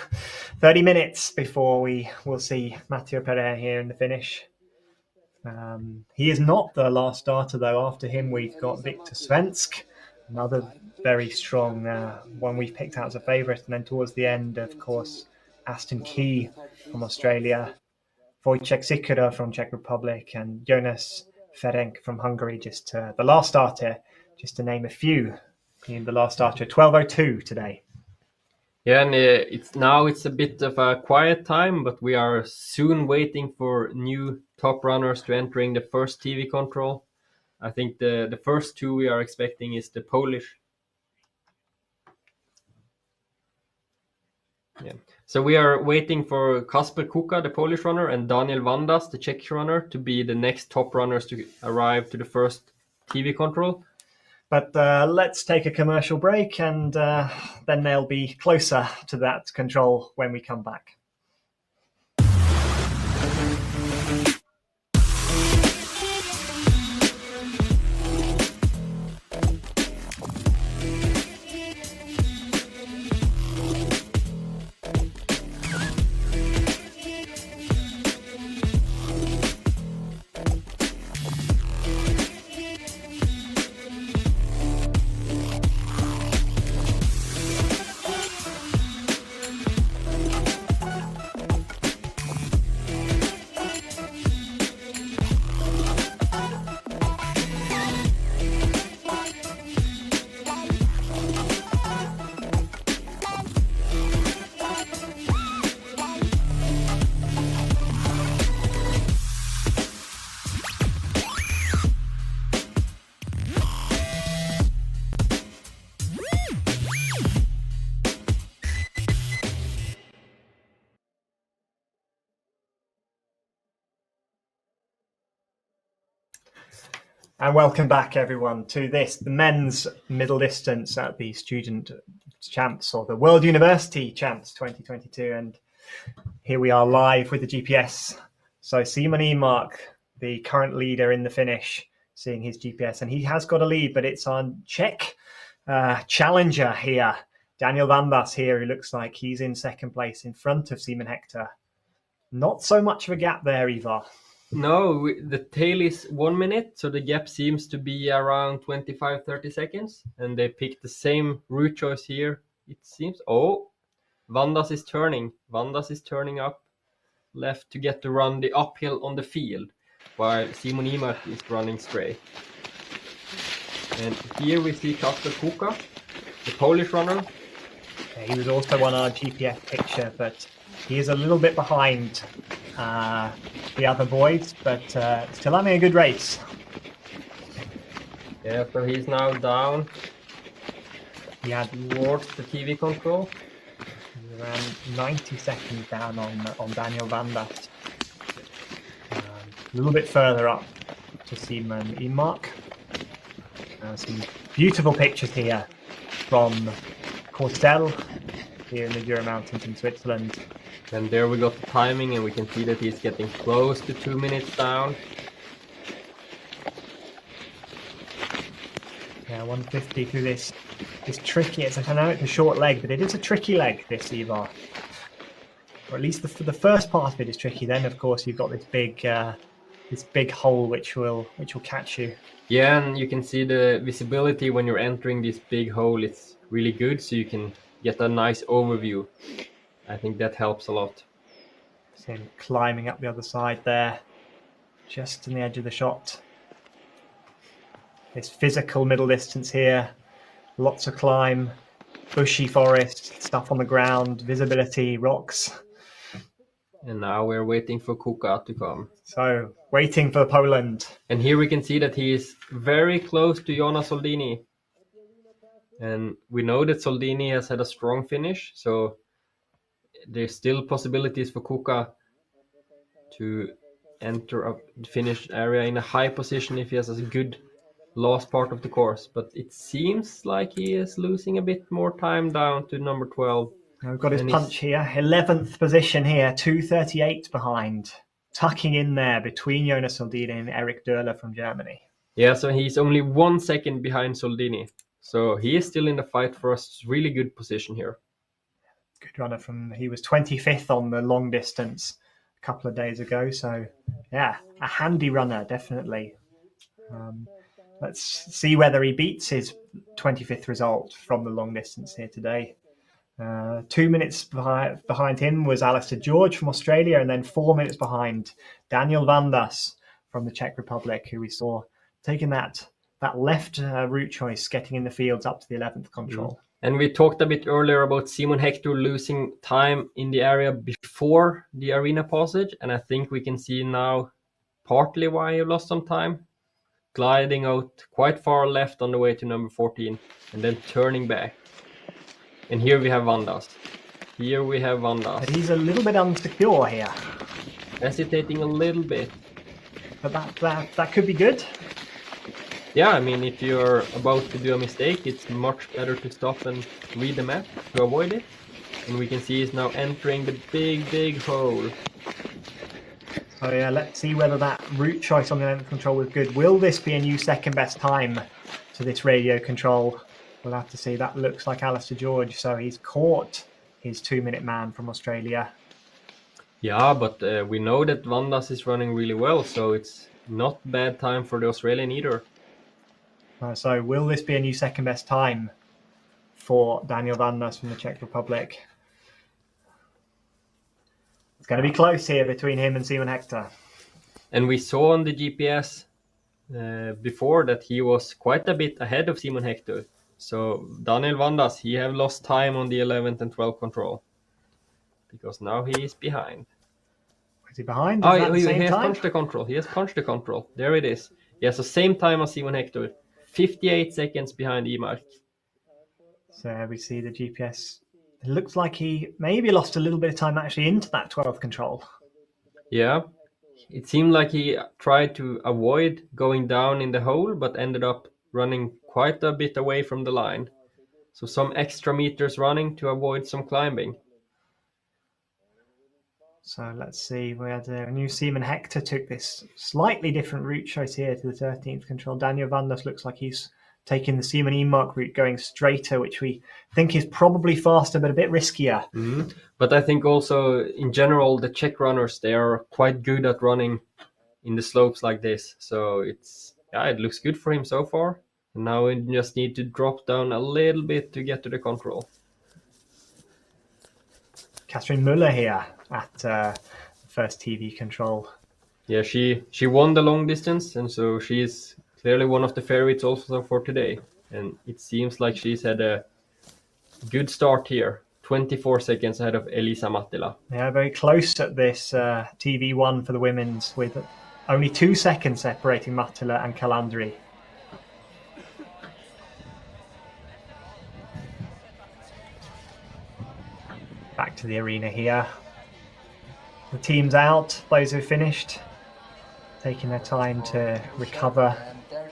minutes before we will see Mathieu Perrin here in the finish. He is not the last starter, though. After him, we've got Victor Svensk, another very strong one we've picked out as a favourite. And then towards the end, of course, Aston Key from Australia, Wojciech Sikora from Czech Republic, and Jonas Ferenc from Hungary, just the last starter, just to name a few. Being the last starter, 12:02 today. Yeah, and it's a bit of a quiet time, but we are soon waiting for new top runners to entering the first TV control. I think the first two we are expecting is the Polish. Yeah. So we are waiting for Kasper Kuka, the Polish runner, and Daniel Vandas, the Czech runner, to be the next top runners to arrive to the first TV control. But let's take a commercial break, and then they'll be closer to that control when we come back. And welcome back, everyone, to the men's middle distance at the Student Champs, or the World University Champs 2022. And here we are live with the GPS. So Simon Emark, the current leader in the finish, seeing his GPS. And he has got a lead, but it's on Czech challenger here Daniel Van Das here, who looks like he's in second place in front of Simon Hector. Not so much of a gap there, Ivar. No, the tail is 1 minute, so the gap seems to be around 25-30 seconds. And they picked the same route choice here, it seems. Oh, Vandas is turning. Vandas is turning up left to get to run the uphill on the field, while Simon Imak is running straight. And here we see Kasper Kuka, the Polish runner. He was also on our GPS picture, but he is a little bit behind the other boys, but still having a good race. Yeah, so he's now down He had towards the TV control. around 90 seconds down on Daniel Van Das. A little bit further up to Simon Imak. Some beautiful pictures here from Courcelles here in the Jura Mountains in Switzerland. And there we got the timing, and we can see that he's getting close to 2 minutes down. Yeah, 150 through this tricky. I know it's a short leg, but it is a tricky leg, this Ivar. Or at least the first part of it is tricky. Then, of course, you've got this big hole which will catch you. Yeah, and you can see the visibility when you're entering this big hole. It's really good, so you can get a nice overview. I think that helps a lot. See him climbing up the other side there, just in the edge of the shot. This physical middle distance here, lots of climb, bushy forest, stuff on the ground, visibility, rocks. And now we're waiting for Kuka to come. So, waiting for Poland. And here we can see that he is very close to Jonas Soldini. And we know that Soldini has had a strong finish, so there's still possibilities for Kuka to enter a finished area in a high position if he has a good last part of the course. But it seems like he is losing a bit more time down to number 12. We've got his punch here, 11th position here, 2:38 behind, tucking in there between Jonas Soldini and Eric Döhler from Germany. Yeah, so he's only 1 second behind Soldini. So he is still in the fight for a really good position here. Good runner he was 25th on the long distance a couple of days ago. So yeah, a handy runner, definitely. Let's see whether he beats his 25th result from the long distance here today. 2 minutes behind him was Alistair George from Australia, and then 4 minutes behind Daniel Van Das from the Czech Republic, who we saw taking that left route choice, getting in the fields up to the 11th control. And we talked a bit earlier about Simon Hector losing time in the area before the arena passage, and I think we can see now partly why he lost some time. Gliding out quite far left on the way to number 14, and then turning back. And here we have Van Das. But he's a little bit unsecure here. Hesitating a little bit. But that could be good. Yeah, I mean, if you're about to do a mistake, it's much better to stop and read the map to avoid it. And we can see he's now entering the big hole. So yeah, let's see whether that route choice on the 11th control was good. Will this be a new second best time to this radio control? We'll have to see. That looks like Alistair George, so he's caught his 2-minute man from Australia. Yeah, but we know that Van Das is running really well, so it's not bad time for the Australian either. So will this be a new second best time for Daniel Van Das from the Czech Republic? It's going to be close here between him and Simon Hector. And we saw on the GPS before that he was quite a bit ahead of Simon Hector. So Daniel Van Das, he have lost time on the 11th and 12th control. Because now he is behind. Is he behind? He has punched the control. He has punched the control. There it is. He has the same time as Simon Hector. 58 seconds behind Imark. So we see the GPS. It looks like he maybe lost a little bit of time actually into that 12th control. Yeah. It seemed like he tried to avoid going down in the hole, but ended up running quite a bit away from the line. So some extra meters running to avoid some climbing. So let's see, we had a new Simon Hector took this slightly different route choice here to the 13th control. Daniel Van Das looks like he's taking the Simon Emark route, going straighter, which we think is probably faster but a bit riskier. But I think also in general the Czech runners, they are quite good at running in the slopes like this. So it looks good for him so far. And now we just need to drop down a little bit to get to the control. Catherine Muller here at first TV control. Yeah, she won the long distance, and so she is clearly one of the favorites also for today. And it seems like she's had a good start here. 24 seconds ahead of Elisa Mattila. Yeah, very close at this TV1 for the women's, with only 2 seconds separating Mattila and Calandri. Back to the arena here. The team's out, those who finished, taking their time to recover,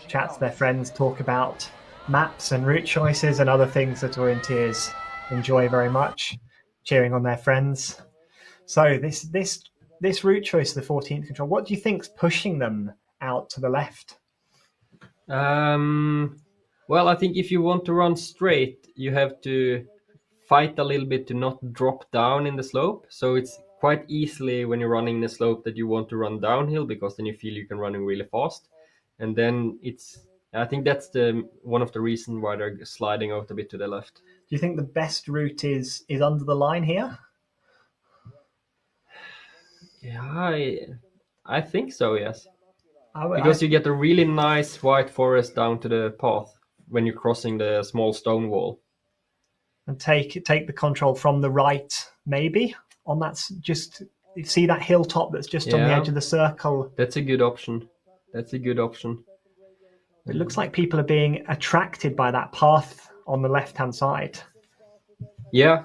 chat to their friends, talk about maps and route choices and other things that orienteers enjoy very much, cheering on their friends. So this route choice, the 14th control, what do you think's pushing them out to the left? Well, I think if you want to run straight, you have to fight a little bit to not drop down in the slope. So it's quite easily when you're running the slope that you want to run downhill, because then you feel you can run really fast. And then I think that's one of the reasons why they're sliding out a bit to the left. Do you think the best route is under the line here? Yeah, I think so, yes. Because you get a really nice white forest down to the path when you're crossing the small stone wall. And take the control from the right, maybe? On that, just see that hilltop that's just on the edge of the circle. That's a good option. It looks like people are being attracted by that path on the left-hand side. Yeah,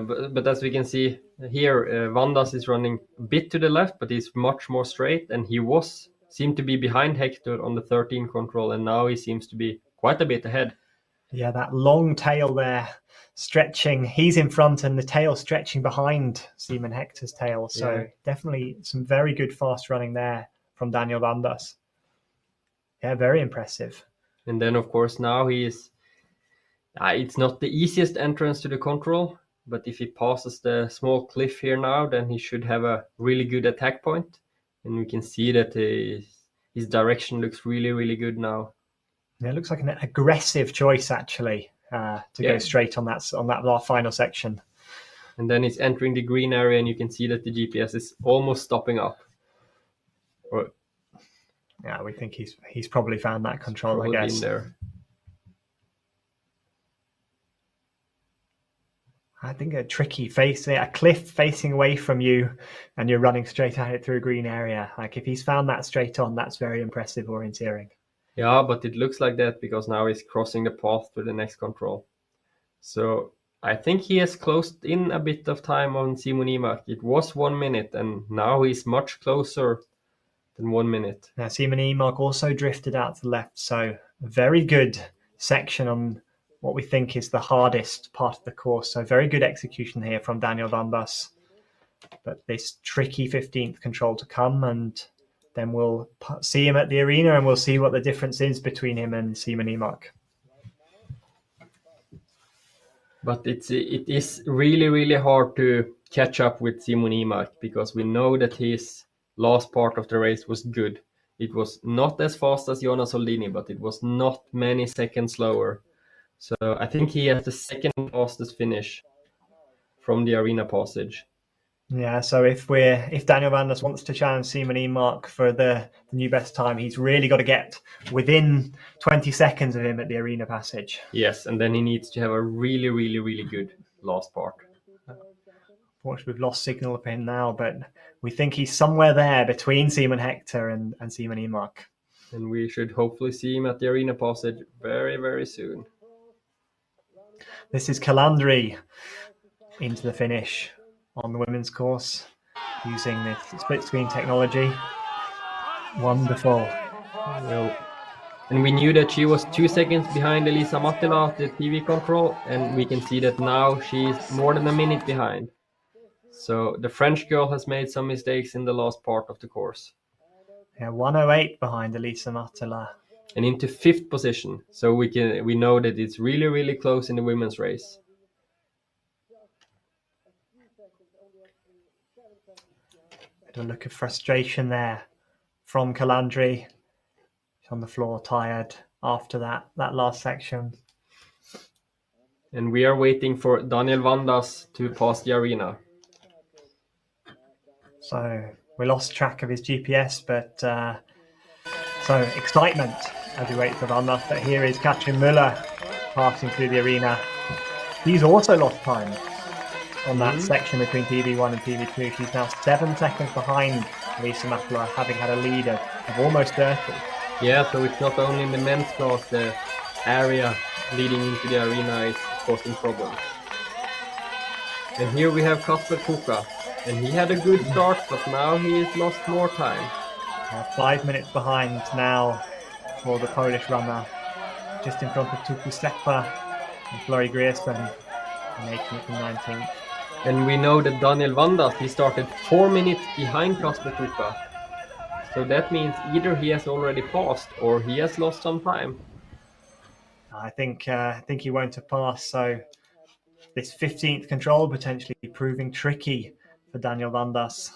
but as we can see here, Vandas is running a bit to the left, but he's much more straight, and he seemed to be behind Hector on the 13 control, and now he seems to be quite a bit ahead. Yeah, that long tail there stretching. He's in front and the tail stretching behind Simon Hector's tail. So definitely some very good fast running there from Daniel Vandas. Yeah, very impressive. And then, of course, now it's not the easiest entrance to the control, but if he passes the small cliff here now, then he should have a really good attack point. And we can see that his direction looks really, really good now. Yeah, it looks like an aggressive choice, actually, to go straight on that final section. And then he's entering the green area, and you can see that the GPS is almost stopping up. Yeah, we think he's probably found that control, I guess. There. I think a tricky a cliff facing away from you, and you're running straight at it through a green area. Like, if he's found that straight on, that's very impressive orienteering. Yeah, but it looks like that because now he's crossing the path to the next control. So I think he has closed in a bit of time on Simon Emark. It was 1 minute, and now he's much closer than 1 minute. Now, Simon Emark also drifted out to the left, so a very good section on what we think is the hardest part of the course. So very good execution here from Daniel Vandas. But this tricky 15th control to come, and then we'll see him at the arena and we'll see what the difference is between him and Simon Emark. But it is really, really hard to catch up with Simon Emark, because we know that his last part of the race was good. It was not as fast as Jonas Soldini, but it was not many seconds slower. So I think he has the second fastest finish from the arena passage. Yeah, so if Daniel Vandas wants to challenge Simon Emark for the new best time, he's really got to get within 20 seconds of him at the arena passage. Yes, and then he needs to have a really, really, really good last part. Unfortunately, we've lost signal of him now, but we think he's somewhere there between Simon Hector and Simon Emark. And we should hopefully see him at the arena passage very, very soon. This is Calandri into the finish on the women's course using this split screen technology. Wonderful. Well, and we knew that she was 2 seconds behind Elisa Mattila at the TV control, and we can see that now she's more than a minute behind. So the French girl has made some mistakes in the last part of the course. Yeah, 1:08 behind Elisa Mattila. and into 5th position. So we know that it's really, really close in the women's race. A look of frustration there from Calandri. He's on the floor, tired after that last section. And we are waiting for Daniel Vandas to pass the arena. So we lost track of his GPS, but so excitement as we wait for Vandas. But here is Katrin Müller passing through the arena. He's also lost time on that section between PB1 and PB2. She's now 7 seconds behind Lisa Mackler, having had a lead of almost 30. Yeah, so it's not only in the men's class, the area leading into the arena is causing problems. And here we have Kasper Kuka, and he had a good start, but now he has lost more time. 5 minutes behind now for the Polish runner, just in front of Tuku Sekpa and Flori Grierson, making it to 19th. And we know that Daniel Vandas, he started 4 minutes behind Kasper Kuka. So that means either he has already passed or he has lost some time. I think he won't have passed. So this 15th control potentially proving tricky for Daniel Vandas.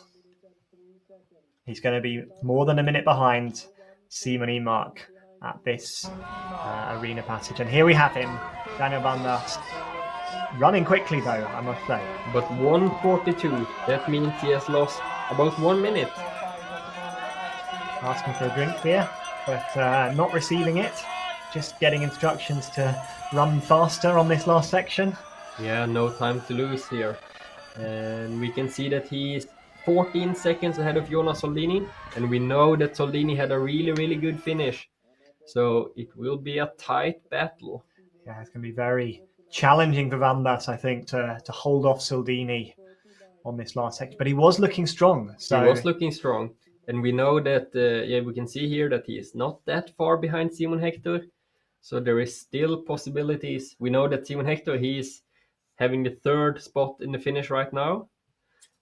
He's going to be more than a minute behind Simon Emark at this arena passage. And here we have him, Daniel Vandas, running quickly though, I must say. But 1:42, that means he has lost about 1 minute. Asking for a drink here, but not receiving it. Just getting instructions to run faster on this last section. Yeah, no time to lose here. And we can see that he is 14 seconds ahead of Jonas Soldini. And we know that Soldini had a really, really good finish. So it will be a tight battle. Yeah, it's going to be very challenging for Vandas, I think, to hold off Soldini on this last section. But he was looking strong. So he was looking strong. And we know that, we can see here that he is not that far behind Simon Hector. So there is still possibilities. We know that Simon Hector, he is having the 3rd spot in the finish right now.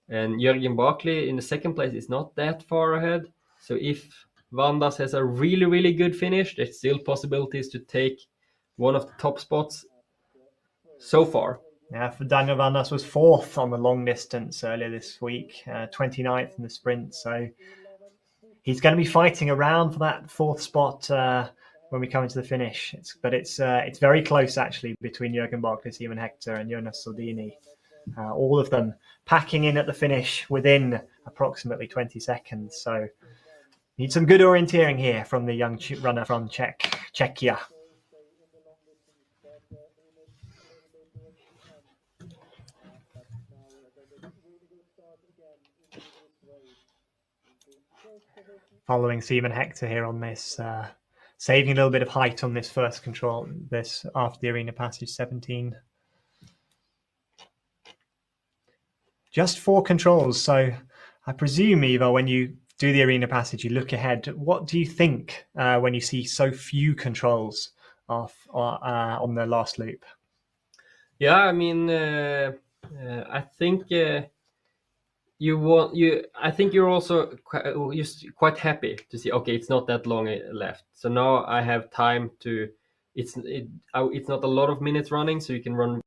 And Jürgen Barkley in the 2nd place is not that far ahead. So if Vandas has a really, really good finish, there's still possibilities to take one of the top spots so far. Yeah, for Daniel Vandas was 4th on the long distance earlier this week, 29th in the sprint. So he's going to be fighting around for that 4th spot when we come into the finish. It's very close actually between Jürgen Barkley, Simon Hector, and Jonas Soldini. All of them packing in at the finish within approximately 20 seconds. So need some good orienteering here from the young runner from Czechia. Following Simon Hector here on this, saving a little bit of height on this first control, this after the arena passage 17. Just 4 controls. So I presume, Eva, when you do the arena passage, you look ahead. What do you think when you see so few controls on the last loop? Yeah, I mean, I think I think you're also quite happy to see, okay, it's not that long left. So now I have time to, it's not a lot of minutes running, so you can run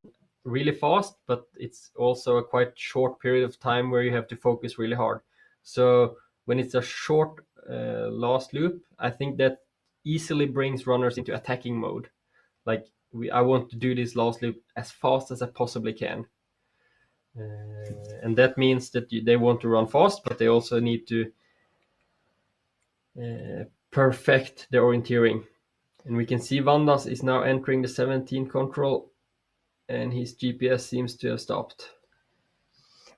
really fast, but it's also a quite short period of time where you have to focus really hard. So when it's a short last loop, I think that easily brings runners into attacking mode. Like I want to do this last loop as fast as I possibly can. And that means that they want to run fast, but they also need to perfect their orienteering. And we can see Vandas is now entering the 17 control, and his GPS seems to have stopped.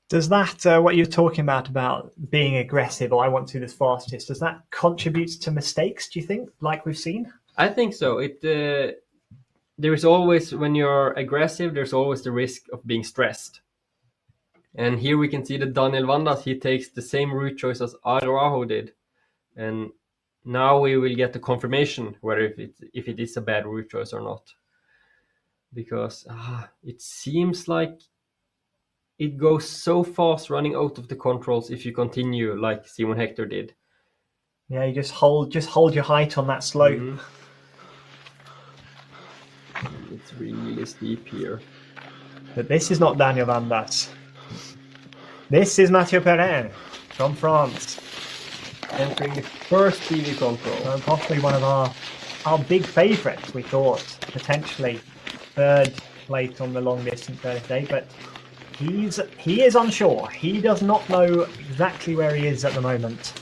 Does that, what you're talking about being aggressive, or I want to do this fastest, does that contribute to mistakes, do you think, like we've seen? I think so. There is always, when you're aggressive, there's always the risk of being stressed. And here we can see that Daniel Vandas, he takes the same route choice as Araujo did. And now we will get the confirmation whether if it is a bad route choice or not. Because it seems like it goes so fast running out of the controls if you continue like Simon Hector did. Yeah, you just hold your height on that slope. It's really steep here. But this is not Daniel Van Das. This is Mathieu Perrin from France. Entering the first TV control. Possibly one of our big favourites, we thought. Potentially third place on the long distance today, but he is unsure. He does not know exactly where he is at the moment.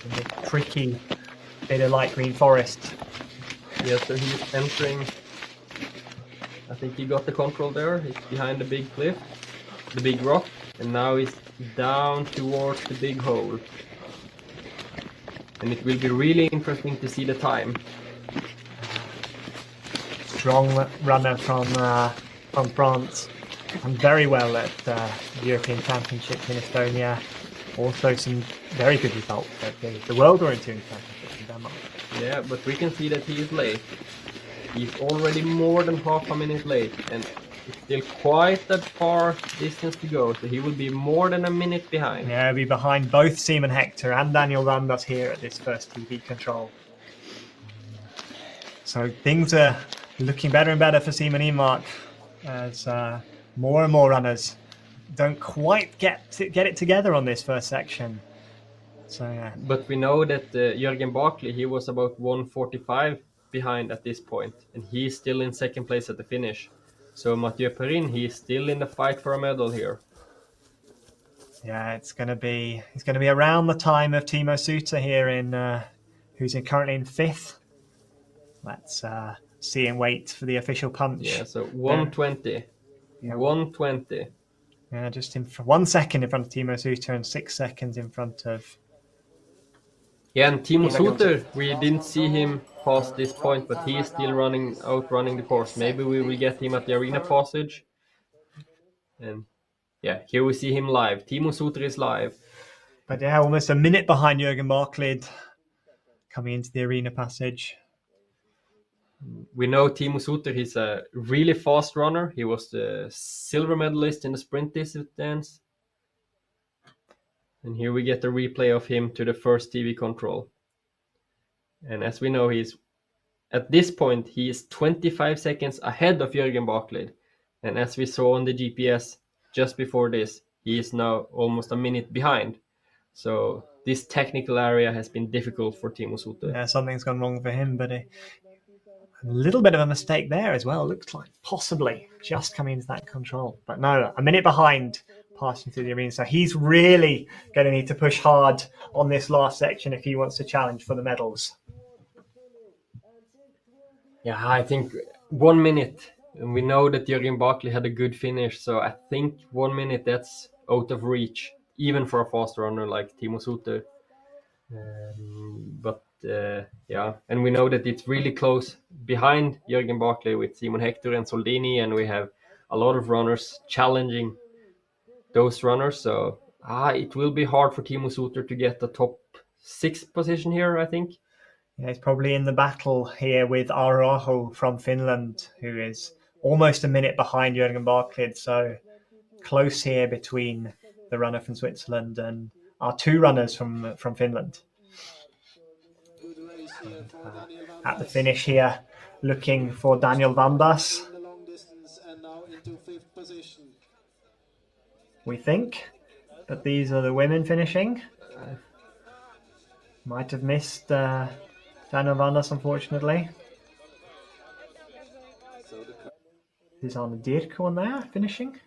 In this tricky bit of light green forest. Yeah, so he's entering. I think he got the control there. He's behind the big cliff, the big rock, and now he's down towards the big hole. And it will be really interesting to see the time. Strong runner from France, and very well at the European Championships in Estonia. Also some very good results at the World Orienteering Championships in Denmark. Yeah, but we can see that he is late. He's already more than half a minute late, and it's still quite a far distance to go, so he will be more than a minute behind. Yeah, he'll be behind both Simon Hector and Daniel Van Das here at this first TV control. So things are looking better and better for Simon Imark as more and more runners don't quite get it together on this first section. So yeah. But we know that Jürgen Barkley, he was about 1:45 behind at this point, and he's still in second place at the finish. So Mathieu Perrin, he's still in the fight for a medal here. Yeah, it's going to be around the time of Timo Suter here who's currently in fifth. Let's see and wait for the official punch. Yeah, so 1:20. Yeah. 1:20. Yeah, just in 1 second in front of Timo Suter and 6 seconds in front of. Yeah, and Timo Suter, we didn't see him past this point, but he is still outrunning the course. Maybe we will get him at the arena passage. And yeah, here we see him live. Timo Suter is live. But yeah, almost a minute behind Jürgen Barklid coming into the arena passage. We know Timo Suter, he's a really fast runner. He was the silver medalist in the sprint distance. And here we get a replay of him to the first TV control. And as we know, at this point, he is 25 seconds ahead of Jürgen Barklid. And as we saw on the GPS just before this, he is now almost a minute behind. So this technical area has been difficult for Timo Suter. Yeah, something's gone wrong for him, but a little bit of a mistake there as well. Looks like possibly just coming into that control. But no, a minute behind passing through the arena. So he's really going to need to push hard on this last section if he wants to challenge for the medals. Yeah, I think 1 minute. And we know that Jürgen Barkley had a good finish. So I think 1 minute, that's out of reach, even for a fast runner like Timo Suter. Yeah, and we know that it's really close behind Jürgen Barkley with Simon Hector and Soldini, and we have a lot of runners challenging those runners. So it will be hard for Timo Suter to get the top 6 position here, I think. Yeah, he's probably in the battle here with Aroho from Finland, who is almost a minute behind Jürgen Barklid. So close here between the runner from Switzerland and our 2 runners from Finland. At the finish here, looking for Daniel Van Das. We think, but these are the women finishing. Might have missed Daniel Van Das, unfortunately. Is Anna Dirk on there finishing?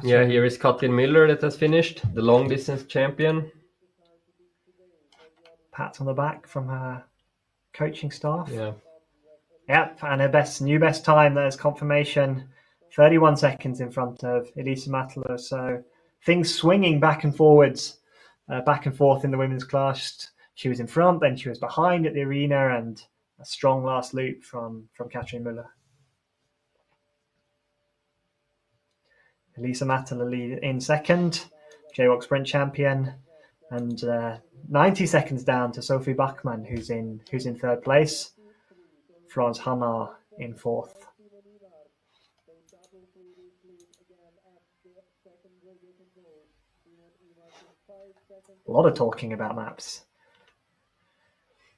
Yeah, here is Katrin Müller that has finished, the long distance champion. Pat on the back from her coaching staff. Yeah. Yep, and her new best time, there's confirmation. 31 seconds in front of Elisa Matala. So things swinging back and forwards, back and forth in the women's class. She was in front, then she was behind at the arena, and a strong last loop from Katrin Müller. Elisa Matala lead in second, JWOC sprint champion, and 90 seconds down to Sophie Bachmann, who's in third place. Florence Hanna in fourth. A lot of talking about maps.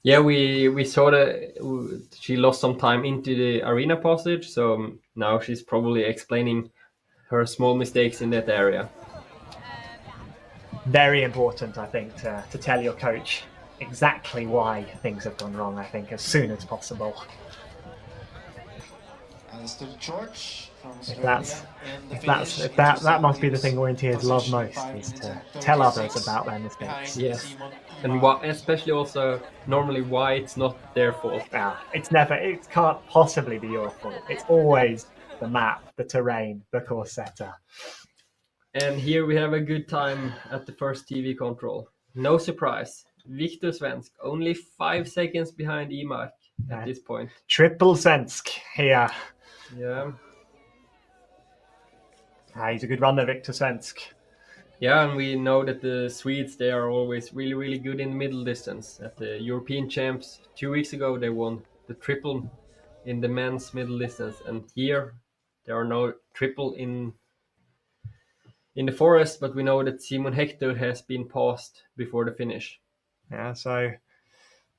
Yeah, we saw that she lost some time into the arena passage, so now she's probably explaining her small mistakes in that area. Very important, I think, to tell your coach exactly why things have gone wrong, I think, as soon as possible. George from That must be the thing orienteers love most, is to tell others about their mistakes. Yes, and especially also normally why it's not their fault. It can't possibly be your fault. It's always the map, the terrain, the course setter. And here we have a good time at the first TV control. No surprise. Victor Svensk, only 5 seconds behind Imark at this point. Triple Svensk here. Yeah. He's a good runner, Victor Svensk. Yeah, and we know that the Swedes, they are always really, really good in the middle distance. At the European Champs 2 weeks ago, they won the triple in the men's middle distance. And here, there are no triple in the forest, but we know that Simon Hector has been passed before the finish. Yeah, so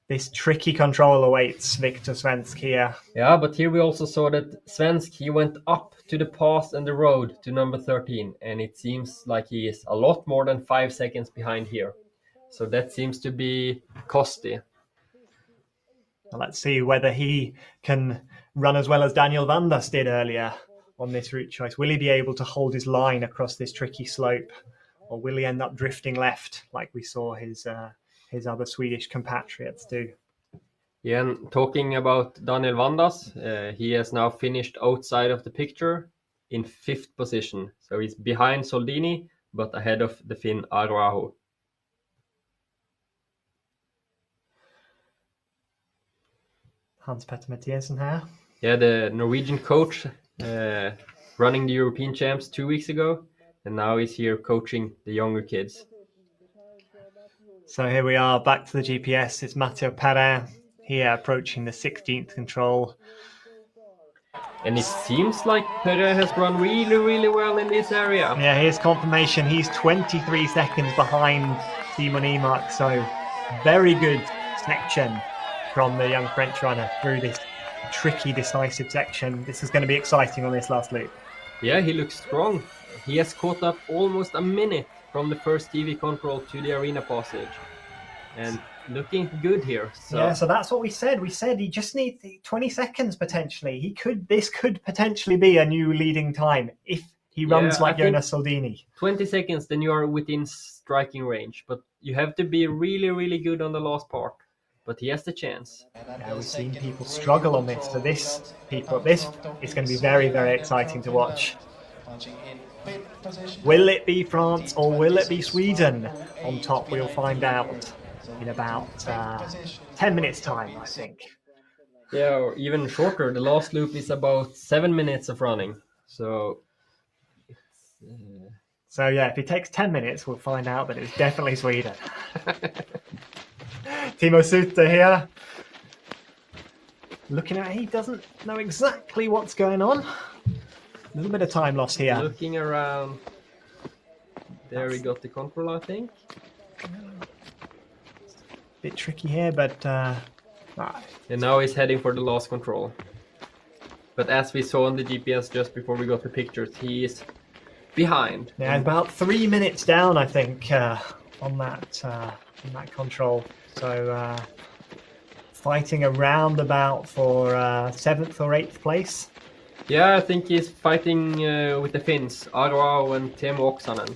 this tricky control awaits Victor Svensk here. Yeah, but here we also saw that Svensk, he went up to the pass and the road to number 13, and it seems like he is a lot more than 5 seconds behind here. So that seems to be costly. Let's see whether he can run as well as Daniel Vandas did earlier on this route choice. Will he be able to hold his line across this tricky slope, or will he end up drifting left like we saw his other Swedish compatriots do? Yeah, and talking about Daniel Vandas, he has now finished outside of the picture in 5th position. So he's behind Soldini, but ahead of the Finn Aroaho. Hans-Petter Mathiesen here. Yeah, the Norwegian coach running the European Champs 2 weeks ago, and now he's here coaching the younger kids. So here we are, back to the GPS. It's Matteo Perrin here approaching the 16th control. And it seems like Perrin has run really, really well in this area. Yeah, here's confirmation. He's 23 seconds behind Simon Imark, so very good section from the young French runner through this tricky, decisive section. This is going to be exciting on this last loop. Yeah, he looks strong. He has caught up almost a minute from the first TV control to the arena passage. And looking good here. Yeah, so that's what we said. We said he just needs 20 seconds potentially. This could potentially be a new leading time if he runs like Jonas Soldini. 20 seconds, then you are within striking range. But you have to be really, really good on the last part. But he has the chance. Yeah, we've seen people struggle on this. So this is going to be very, very exciting to watch. Will it be France or will it be Sweden on top? We'll find out in about 10 minutes time, I think. Yeah, or even shorter. The last loop is about 7 minutes of running. So yeah, if it takes 10 minutes, we'll find out that it's definitely Sweden. Timo Suter here. Looking at it, he doesn't know exactly what's going on. A little bit of time lost here. Looking around. There we got the control, I think. Bit tricky here, but... And now he's heading for the last control. But as we saw on the GPS just before we got the pictures, he is behind. Yeah, about 3 minutes down, I think, on that control. So fighting around about for 7th or 8th place. Yeah, I think he's fighting with the Finns, Aroao and Teemu Oksanen.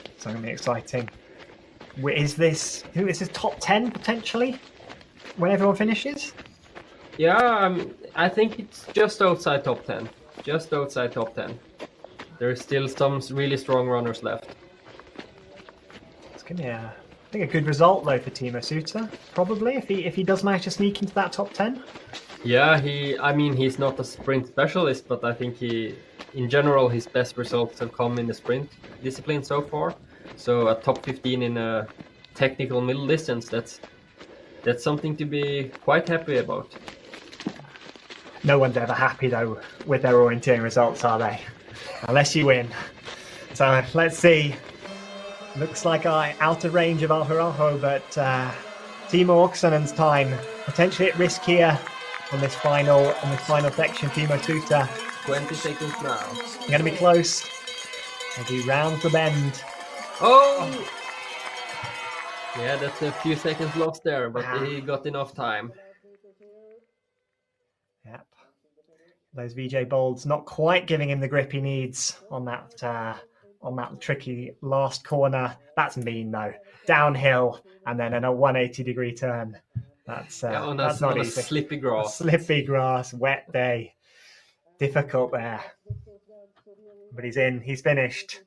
It's going to be exciting. Is this top 10 potentially when everyone finishes? Yeah, I think it's just outside top 10. Just outside top 10. There's still some really strong runners left. It's going to be I think a good result though for Timo Suter, probably, if he does manage to sneak into that top 10. Yeah, he's not a sprint specialist, but I think in general, his best results have come in the sprint discipline so far. So a top 15 in a technical middle distance, that's something to be quite happy about. No one's ever happy though with their orienteering results, are they? Unless you win. So let's see. Looks like out of range of Aroaho, but Timo Oksanen's time potentially at risk here on this final section. Timo Tuta 20 seconds now. going to be close as he rounds the bend. Oh! Yeah, that's a few seconds lost there, but he got enough time. Yep. Those VJ bolds not quite giving him the grip he needs on that tricky last corner. That's mean though. Downhill and then in a 180-degree turn. That's not on easy. A slippy grass. Slippy grass, wet day. Difficult there. But he's in. He's finished.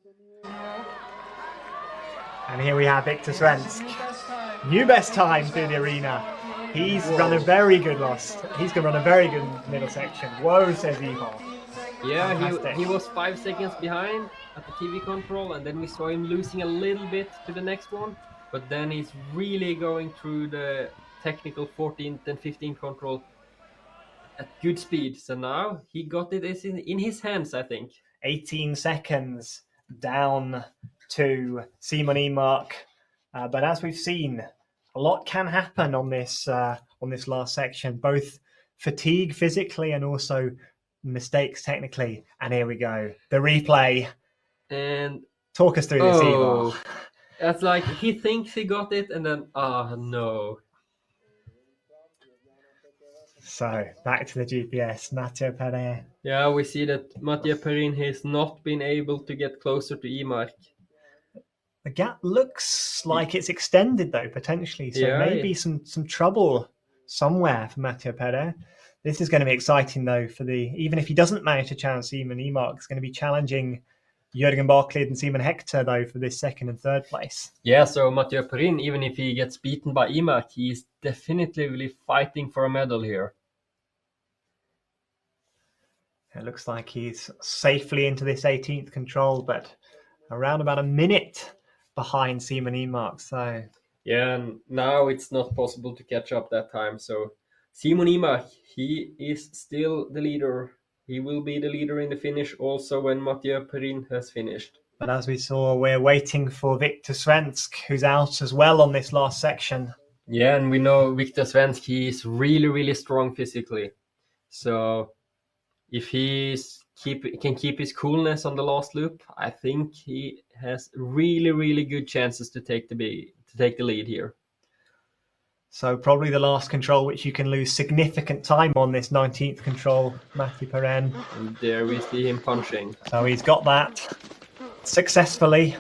And here we have Victor Svensk. New best time through the arena. He's run a very good loss. He's going to run a very good middle section. Whoa, says Ivo. Yeah, he was 5 seconds behind at the TV control, and then we saw him losing a little bit to the next one. But then he's really going through the technical 14th and 15th control at good speed. So now he got it in his hands, I think. 18 seconds down to Simon Emark. But as we've seen, a lot can happen on this last section, both fatigue physically and also mistakes technically. And here we go, the replay. And talk us through this, Ivar. That's like he thinks he got it, and then no. So back to the GPS, Mathieu Perrin. Yeah, we see that Mathieu Perrin has not been able to get closer to Emark. The gap looks like it's extended though, potentially. So maybe some trouble somewhere for Mathieu Perrin. This is going to be exciting though even if he doesn't manage to challenge Simon Emark, it's going to be challenging Jürgen Barclay and Simon Hector though for this second and third place. Yeah, so Mathieu Perrin, even if he gets beaten by Emark, he's definitively fighting for a medal here. It looks like he's safely into this 18th control, but around about a minute behind Simon Emark. So yeah, and now it's not possible to catch up that time. So Simon Emark, he is still the leader. He will be the leader in the finish also when Mathieu Perrin has finished. But as we saw, we're waiting for Victor Svensk, who's out as well on this last section. Yeah, and we know Victor Svensk, he is really, really strong physically. So if he can keep his coolness on the last loop, I think he has really, really good chances to take the lead here. So probably the last control which you can lose significant time on, this 19th control, Mathieu Perrin. And there we see him punching. So he's got that successfully.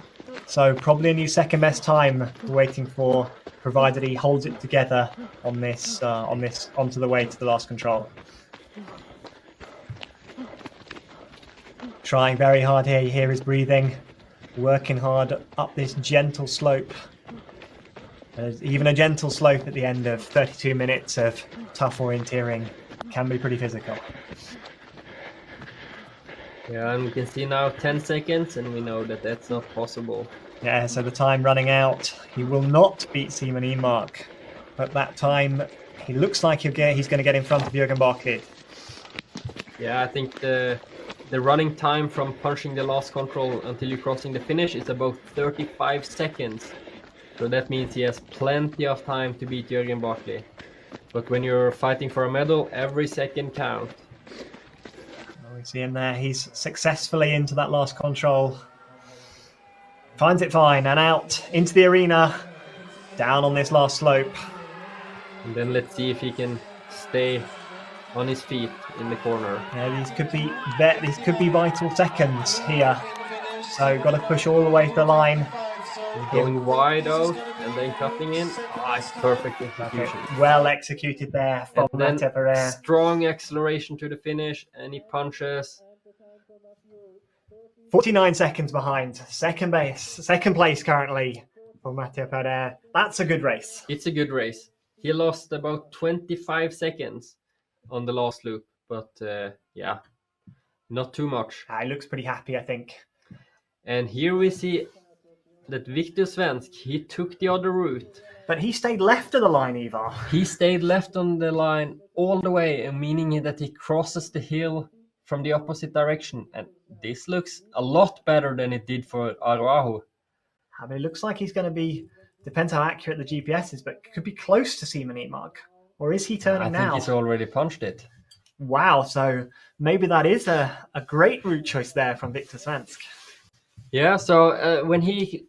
So probably a new second best time waiting for, provided he holds it together on this onto the way to the last control. Trying very hard here, you hear his breathing, working hard up this gentle slope. There's even a gentle slope at the end of 32 minutes of tough orienteering can be pretty physical. Yeah, and we can see now 10 seconds, and we know that that's not possible. Yeah, so the time running out. He will not beat Simon Emark, but that time he looks like he's going to get in front of Jürgen Barclay. Yeah, I think the running time from punching the last control until you're crossing the finish is about 35 seconds. So that means he has plenty of time to beat Jürgen Barclay. But when you're fighting for a medal, every second counts. We see him there. He's successfully into that last control. Finds it fine and out into the arena. Down on this last slope. And then let's see if he can stay on his feet in the corner. Yeah, these could be vital seconds here. So got to push all the way to the line. Going wide out and then cutting in. It's perfect execution. Well executed there from Mathieu Perrin. Strong acceleration to the finish, and he punches. 49 seconds behind. Second place currently for Mathieu Perrin. That's a good race. It's a good race. He lost about 25 seconds on the last loop, but not too much. He looks pretty happy, I think. And here we see that Victor Svensk, he took the other route. But he stayed left of the line, Ivar. He stayed left on the line all the way, meaning that he crosses the hill from the opposite direction. And this looks a lot better than it did for Araujo. It looks like he's going to be Depends how accurate the GPS is, but could be close to Simon Mark. Or is he turning I now? think he's already punched it. Wow, so maybe that is a great route choice there from Victor Svensk. Yeah, so when he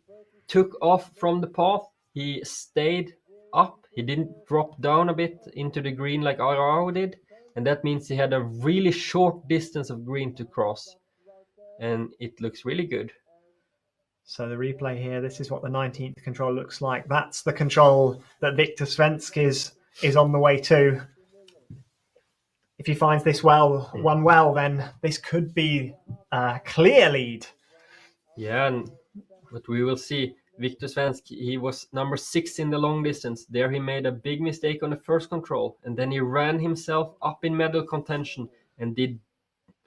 took off from the path, he stayed up. He didn't drop down a bit into the green like Arao did. And that means he had a really short distance of green to cross. And it looks really good. So the replay here, this is what the 19th control looks like. That's the control that Victor Svensk is on the way to. If he finds this one well, then this could be a clear lead. Yeah, but we will see. Victor Svensk, he was number 6 in the long distance. There he made a big mistake on the first control, and then he ran himself up in medal contention and did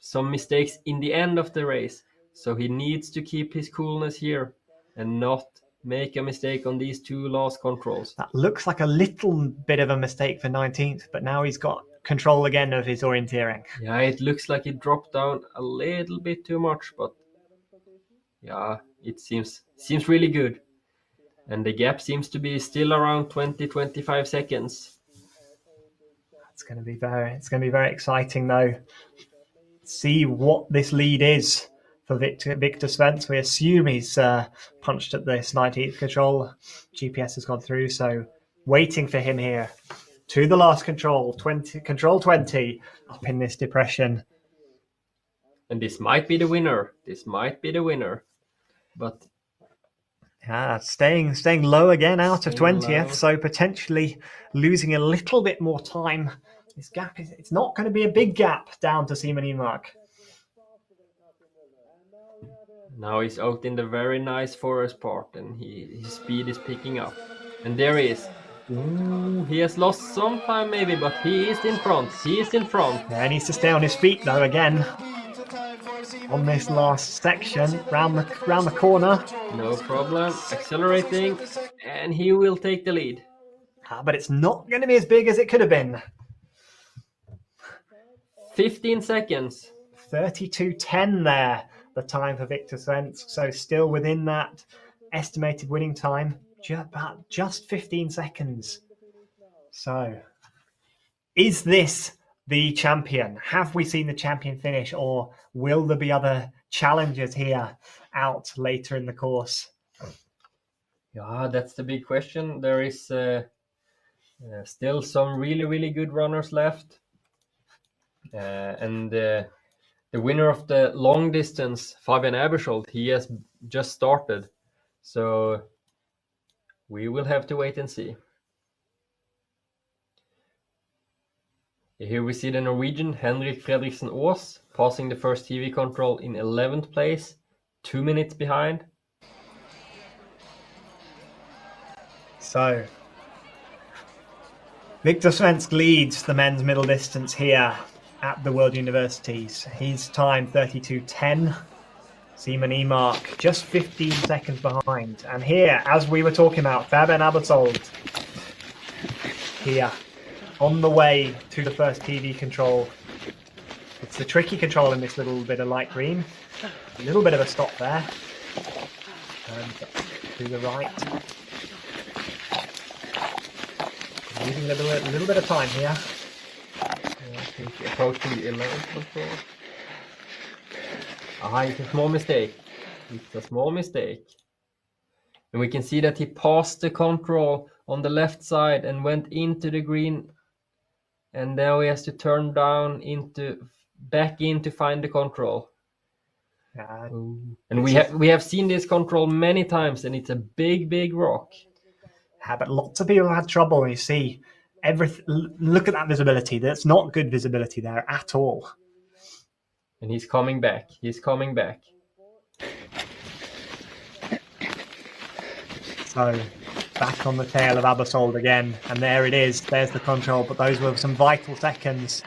some mistakes in the end of the race. So he needs to keep his coolness here and not make a mistake on these 2 last controls. That looks like a little bit of a mistake for 19th, but now he's got control again of his orienteering. Yeah, it looks like it dropped down a little bit too much, but yeah, it seems really good. And the gap seems to be still around 20-25 seconds. It's going to be very exciting though. See what this lead is for Victor Svensk. We assume he's punched at this 19th control. GPS has gone through, so waiting for him here to the last control 20 up in this depression. And this might be the winner. But yeah, staying low again out of 20th, low. So potentially losing a little bit more time. This gap it's not going to be a big gap down to Simon Mark. Now he's out in the very nice forest part, and his speed is picking up. And there he is. Ooh, he has lost some time maybe, but he is in front. Yeah, he needs to stay on his feet though again. On this last section, round the corner. No problem. Accelerating, and he will take the lead. But it's not going to be as big as it could have been. 15 seconds. 32:10 there, the time for Victor Svensk. So still within that estimated winning time, about just 15 seconds. So is this the champion? Have we seen the champion finish, or will there be other challengers here out later in the course? Yeah, that's the big question. There is still some really good runners left. And the winner of the long distance, Fabian Abersholt, he has just started. So we will have to wait and see. Here we see the Norwegian Henrik Fredriksen Aas passing the first TV control in 11th place, 2 minutes behind. So Victor Svensk leads the men's middle distance here at the World Universities. His time 32:10. Simon Emark just 15 seconds behind. And here, as we were talking about, Fabian Abersold here on the way to the first TV control. It's the tricky control in this little bit of light green. A little bit of a stop there. And to the right. Losing a little bit of time here. Approaching the 11th control. It's a small mistake. And we can see that he passed the control on the left side and went into the green. And now he has to turn down back in to find the control. And we have seen this control many times, and it's a big rock. Yeah, but lots of people have had trouble. You see, look at that visibility. That's not good visibility there at all. And he's coming back. So back on the tail of Abersold again, and there it is. There's the control, but those were some vital seconds.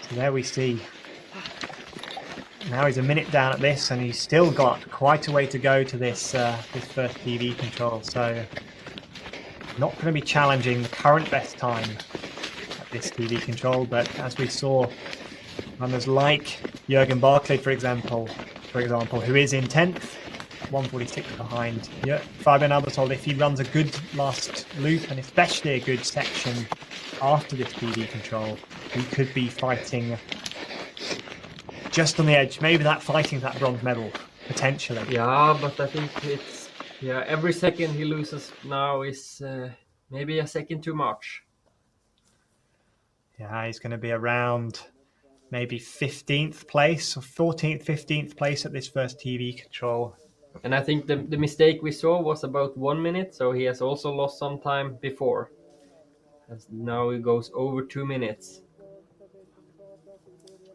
So there we see. Now he's a minute down at this, and he's still got quite a way to go to this first TV control. So not going to be challenging the current best time at this TV control, but as we saw, runners like Jürgen Barclay, for example, who is in 10th, 146 behind. Yeah, Fabian Albertol, if he runs a good last loop and especially a good section after this PB control, he could be fighting just on the edge. Maybe that fighting that bronze medal, potentially. Yeah, but I think it's every second he loses now is maybe a second too much. Yeah, he's going to be around maybe 15th place or 14th, 15th place at this first TV control. And I think the mistake we saw was about 1 minute, so he has also lost some time before. As now he goes over 2 minutes.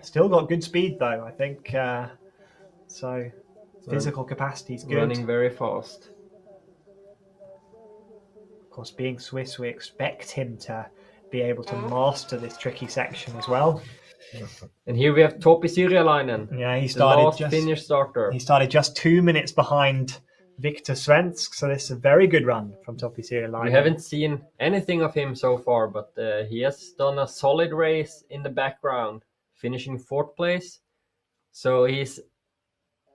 Still got good speed though, I think. So physical capacity is good. Running very fast. Of course, being Swiss, we expect him to be able to master this tricky section as well. And here we have Topi Syrjalainen. Yeah, he started Finnish starter. He started just 2 minutes behind Victor Svensk, so this is a very good run from Topi Syrjalainen. We haven't seen anything of him so far, but he has done a solid race in the background, finishing 4th place. So he's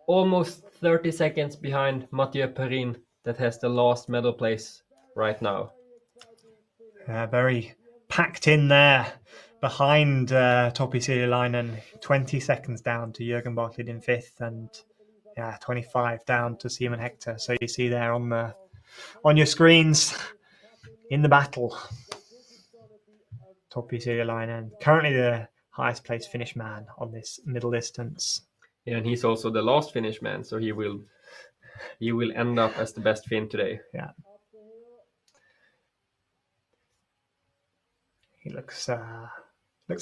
almost 30 seconds behind Mathieu Perrin, that has the last medal place right now. Very packed in there behind Topi Syrjalainen, 20 seconds down to Jürgen Bartlid in 5th, and 25 down to Simon Hector. So you see there on your screens in the battle, Topi Syrjalainen, currently the highest placed Finnish man on this middle distance. Yeah, and he's also the last Finnish man, so he will end up as the best Finn today. Yeah. He looks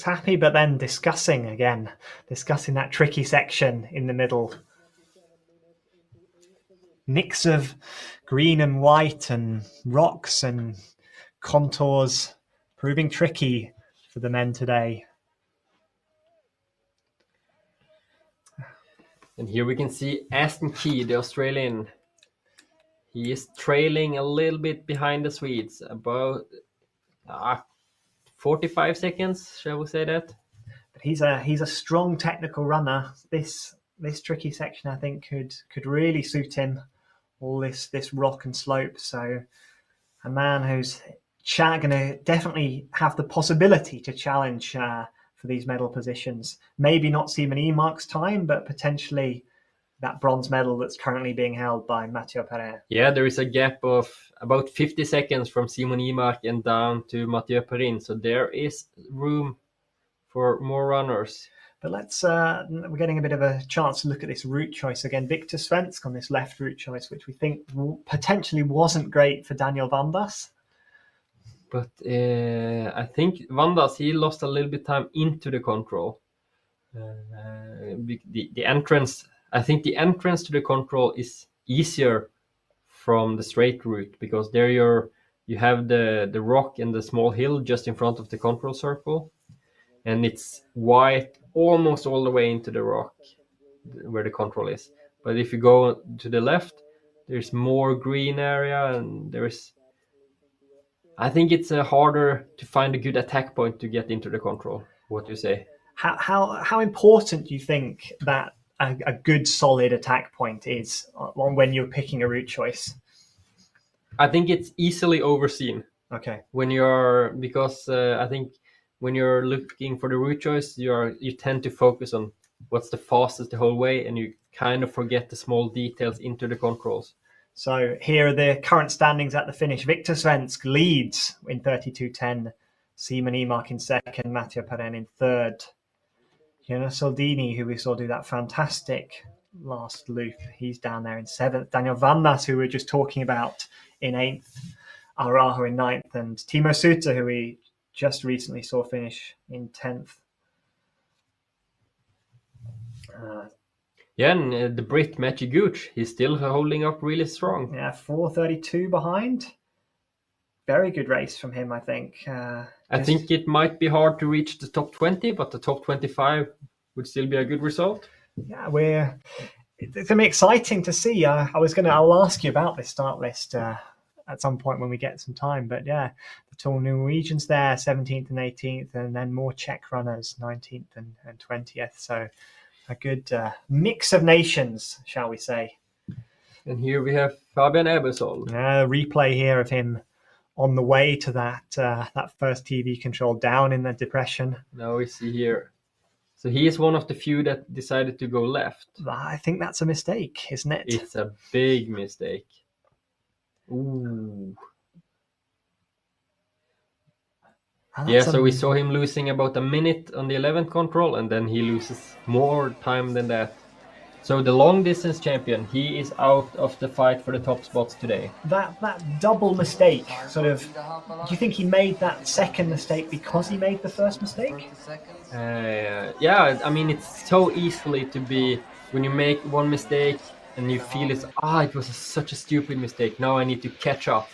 happy, but then discussing that tricky section in the middle. Mix of green and white and rocks and contours, proving tricky for the men today. And here we can see Aston Key, the Australian. He is trailing a little bit behind the Swedes, about 45 seconds, shall we say that? But he's a strong technical runner. This tricky section, I think, could really suit him. All this rock and slope. So a man who's going to definitely have the possibility to challenge for these medal positions. Maybe not Simon Emark's time, but potentially that bronze medal that's currently being held by Mathieu Perrin. Yeah, there is a gap of about 50 seconds from Simon Emark and down to Mathieu Perrin. So there is room for more runners. But we're getting a bit of a chance to look at this route choice again. Victor Svensk on this left route choice, which we think potentially wasn't great for Daniel Vandas. But I think Vandas, he lost a little bit time into the control. The entrance, I think the entrance to the control is easier from the straight route, because there you have the rock and the small hill just in front of the control circle, and it's white almost all the way into the rock where the control is. But if you go to the left, there's more green area, and I think it's harder to find a good attack point to get into the control. What do you say? How important do you think that a good solid attack point is when you're picking a route choice? I think it's easily overseen. Okay. Because I think when you're looking for the route choice, you tend to focus on what's the fastest the whole way, and you kind of forget the small details into the controls. So here are the current standings at the finish. Victor Svensk leads in 32.10. Simon Emark in second. Mathieu Perrin in third. Jonas Soldini, who we saw do that fantastic last loop, he's down there in seventh. Daniel Vandas, who we were just talking about, in eighth. Araho in ninth. And Timo Suter, who we just recently saw finish in 10th. And the Brit Matthew Gooch, he's still holding up really strong. 4:32 behind. Very good race from him, I think. I think it might be hard to reach the top 20, but the top 25 would still be a good result. Yeah, it's going to be exciting to see. I'll ask you about this start list at some point when we get some time. But the two Norwegians there, 17th and 18th, and then more Czech runners, 19th and 20th. So a good mix of nations, shall we say. And here we have Fabian Ebersol. Replay here of him on the way to that first TV control down in the depression. Now we see here. So he is one of the few that decided to go left. I think that's a mistake, isn't it? It's a big mistake. Ooh. Yeah, so we saw him losing about a minute on the 11th control, and then he loses more time than that. So the long distance champion, he is out of the fight for the top spots today. That double mistake, sort of, do you think he made that second mistake because he made the first mistake? Yeah, I mean, it's so easily to be, when you make one mistake and you feel it was such a stupid mistake, now I need to catch up.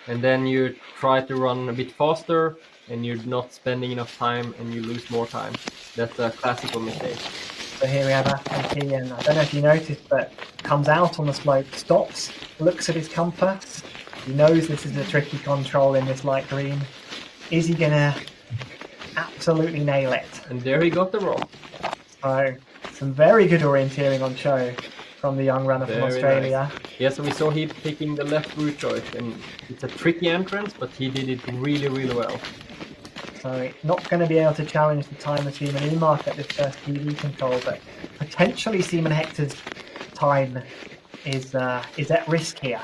And then you try to run a bit faster and you're not spending enough time and you lose more time. That's a classical mistake. So here we have FMP, and I don't know if you noticed, but comes out on the slope, stops, looks at his compass. He knows this is a tricky control in this light green. Is he gonna absolutely nail it? And there he got the rock. So some very good orienteering on show from the young runner from Australia. Nice. Yeah, so we saw him picking the left route choice, and it's a tricky entrance, but he did it really, really well. So not going to be able to challenge the time of Simon Emark at this first TV control, but potentially Simon Hector's time is at risk here.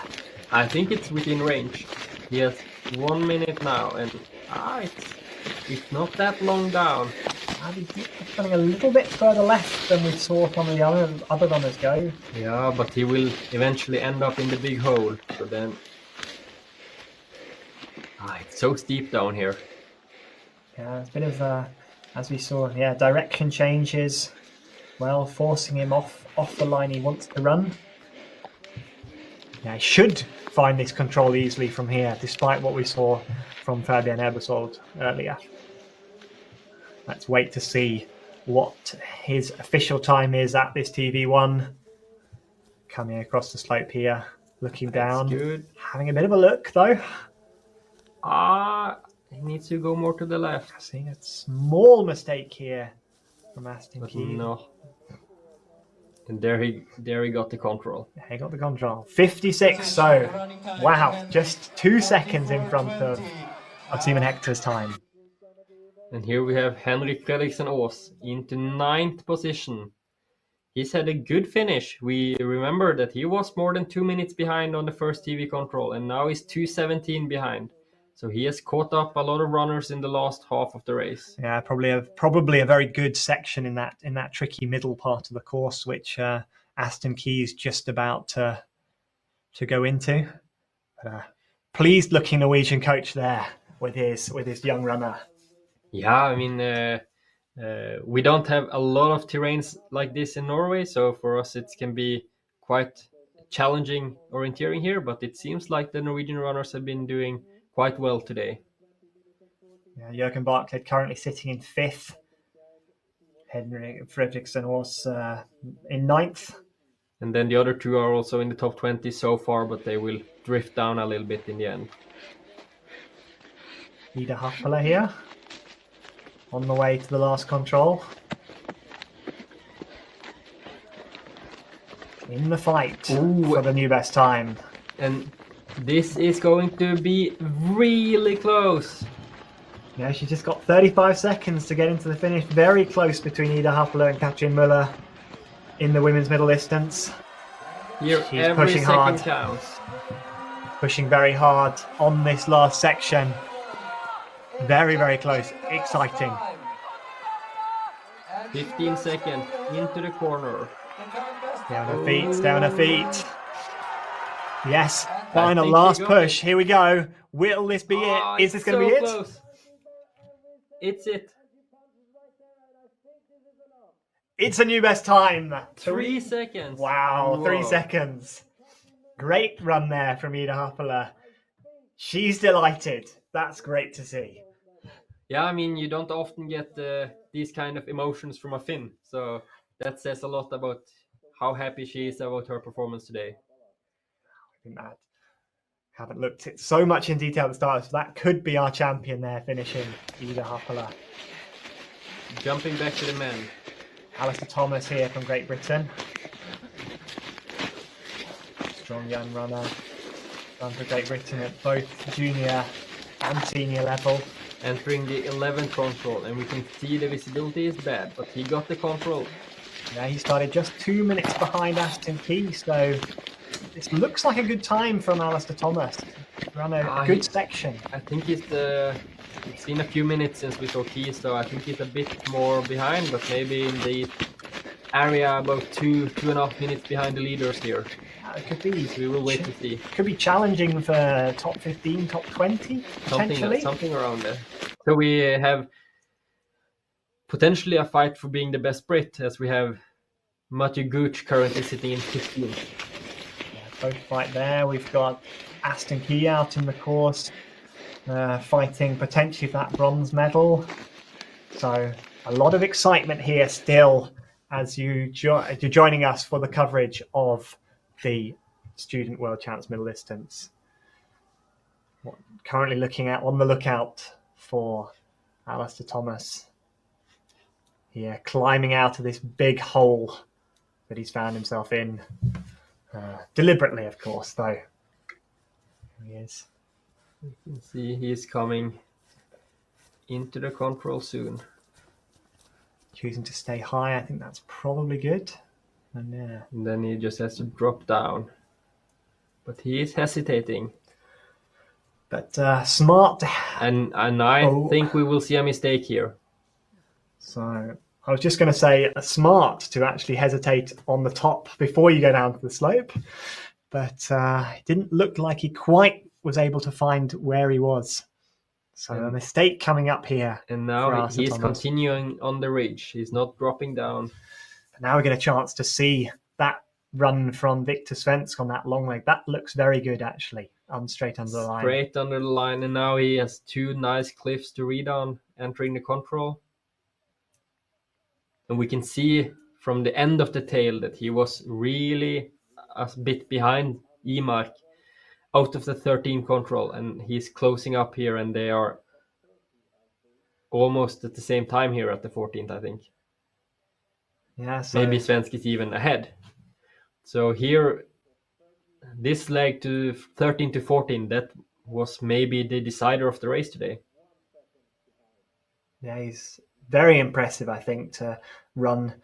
I think it's within range. He has 1 minute now, and it's not that long down. He's running a little bit further left than we saw some of the other runners go. Yeah, but he will eventually end up in the big hole. So then, it's so steep down here. Yeah, it's a bit of, as we saw, direction changes, well, forcing him off the line he wants to run. Yeah, he should find this control easily from here, despite what we saw from Fabian Ebersold earlier. Let's wait to see what his official time is at this TV1. Coming across the slope here, looking down. Good. Having a bit of a look, though. He needs to go more to the left. Seeing a small mistake here from Aston Key. No. And there he got the control. Yeah, he got the control. 56, so wow, just 2 seconds in front of Simon Hector's time. And here we have Henrik Fredriksen Ås into 9th position. He's had a good finish. We remember that he was more than 2 minutes behind on the first TV control, and now he's 2:17 behind. So he has caught up a lot of runners in the last half of the race. Yeah, probably a very good section in that tricky middle part of the course, which Aston Key's just about to go into. But, pleased looking Norwegian coach there with his young runner. Yeah, I mean, we don't have a lot of terrains like this in Norway, so for us it can be quite challenging orienteering here, but it seems like the Norwegian runners have been doing quite well today. Yeah, Jürgen Barklid currently sitting in 5th. Henrik Fredriksen was in 9th. And then the other two are also in the top 20 so far, but they will drift down a little bit in the end. Ida Happala here, on the way to the last control. In the fight for the new best time. And this is going to be really close. Yeah, she's just got 35 seconds to get into the finish. Very close between Ida Happala and Katrin Müller in the women's middle distance. Here, she's every pushing second hard. counts. Pushing very hard on this last section. Very, very close. Exciting. 15 seconds into the corner. Down her feet, down her feet. Yes, final last push. Here we go. Will this be it? Is this going to be it? Close. It's it. It's a new best time. 3 seconds. Wow, Whoa. 3 seconds. Great run there from Ida Happala. She's delighted. That's great to see. Yeah, I mean, you don't often get these kind of emotions from a Finn. So that says a lot about how happy she is about her performance today. I think that haven't looked at so much in detail at the start, so that could be our champion there, finishing Ida Happala. Jumping back to the men. Alistair Thomas here from Great Britain. Strong young runner. Run for Great Britain at both junior and senior level. Entering the 11th control, and we can see the visibility is bad, but he got the control. Yeah, he started just 2 minutes behind Aston Key, so this looks like a good time from Alistair Thomas. Run a good section. I think it's been a few minutes since we saw Key, so I think he's a bit more behind, but maybe in the area about 2.5 minutes behind the leaders here. It could be. So we will wait to see. Could be challenging for top 15, top 20, potentially. Something around there. So we have potentially a fight for being the best Brit, as we have Matthew Gooch currently sitting in 15th. Yeah, both right there. We've got Aston Key out in the course, fighting potentially for that bronze medal. So a lot of excitement here still as you're joining us for the coverage of the Student World Champs Middle Distance. Currently looking at on the lookout for Alistair Thomas here, climbing out of this big hole that he's found himself in. Deliberately, of course, though. Here he is. You can see he's coming into the control soon. Choosing to stay high, I think that's probably good. And then he just has to drop down. But he is hesitating. But smart. And I think we will see a mistake here. So I was just going to say smart to actually hesitate on the top before you go down to the slope. But it didn't look like he quite was able to find where he was. So a mistake coming up here. And now he's continuing on the ridge. He's not dropping down. Now we get a chance to see that run from Victor Svensk on that long leg. That looks very good, actually, straight under the line. Straight under the line, and now he has two nice cliffs to read on, entering the control. And we can see from the end of the tail that he was really a bit behind Emark out of the 13 control, and he's closing up here, and they are almost at the same time here at the 14th, I think. Yeah, so maybe Svensk is even ahead. So here, this leg to 13 to 14, that was maybe the decider of the race today. Yeah, he's very impressive, I think, to run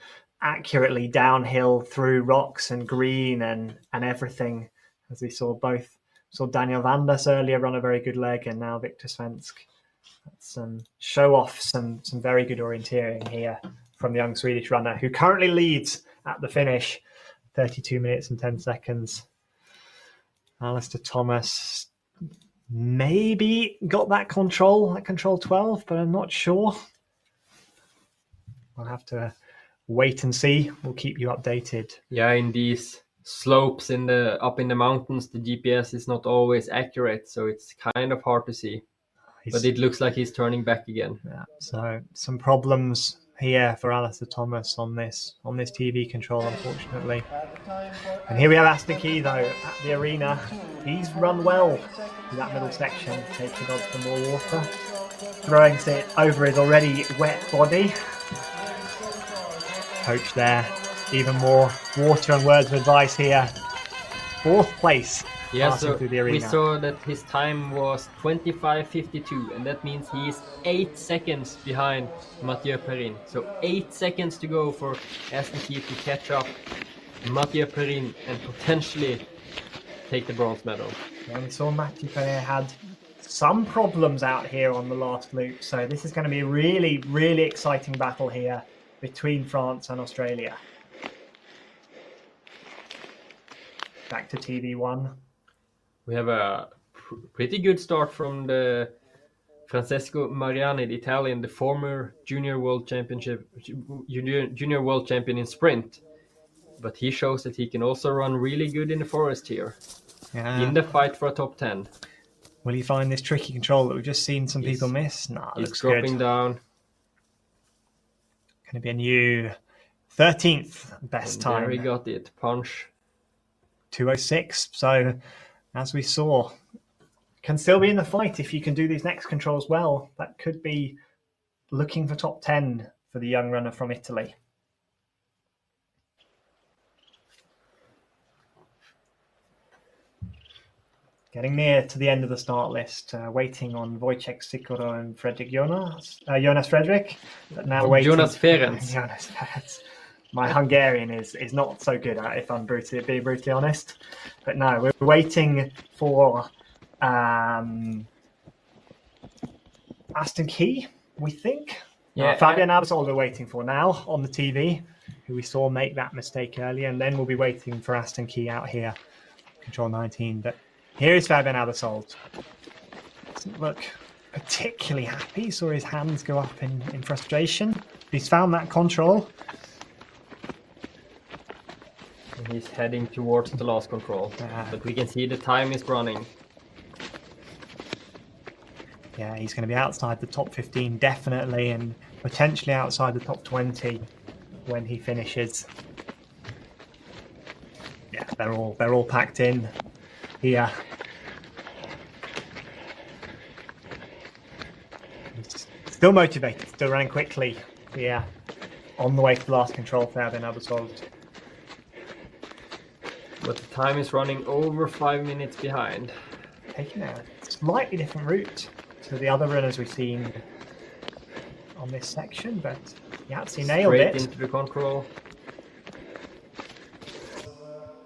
accurately downhill through rocks and green and everything. As we saw Daniel Vanders earlier run a very good leg, and now Victor Svensk. That's show off some very good orienteering here from the young Swedish runner, who currently leads at the finish, 32 minutes and 10 seconds. Alistair Thomas maybe got that control 12, but I'm not sure. We'll have to wait and see. We'll keep you updated. Yeah, in these slopes up in the mountains, the GPS is not always accurate, so it's kind of hard to see. But it looks like he's turning back again. Yeah, so some problems here for Alistair Thomas on this TV control, unfortunately. And here we have Aston Key, though, at the arena. He's run well in that middle section, taking on some more water, throwing it over his already wet body. Coach there, even more water and words of advice here. 4th place. Yeah, so we saw that his time was 25:52, and that means he is 8 seconds behind Mathieu Perrin. So 8 seconds to go for Aston Key to catch up Mathieu Perrin and potentially take the bronze medal. Yeah, we saw Mathieu Perrin had some problems out here on the last loop, so this is going to be a really, really exciting battle here between France and Australia. Back to TV1. We have a pretty good start from the Francesco Mariani, the Italian, the former junior world champion in sprint. But he shows that he can also run really good in the forest here. Yeah. In the fight for a top 10. Will he find this tricky control that we've just seen some people miss? No, it looks good. He's dropping down. Going to be a new 13th best time. There he got it. Punch. 2:06. So, as we saw, can still be in the fight if you can do these next controls well. That could be looking for top 10 for the young runner from Italy. Getting near to the end of the start list, waiting on Wojciech Sikora and Jonas Frederick. But now waiting. Jonas Ferenc. Jonas Ferenc. My Hungarian is not so good at it, if I'm being brutally honest. But no, we're waiting for Aston Key, we think. Yeah, Fabian Abasol we're waiting for now on the TV, who we saw make that mistake earlier, and then we'll be waiting for Aston Key out here, control 19. But here is Fabian Abasol. Doesn't look particularly happy. Saw his hands go up in frustration. He's found that control. And he's heading towards the last control. But we can see the time is running. Yeah, he's going to be outside the top 15 definitely, and potentially outside the top 20 when he finishes. Yeah, they're all packed in here. He's still motivated, still running quickly. Yeah, on the way to the last control for Fabian Abasol. But the time is running over 5 minutes behind. Taking a slightly different route to the other runners we've seen on this section, but he actually nailed it. Straight into the control.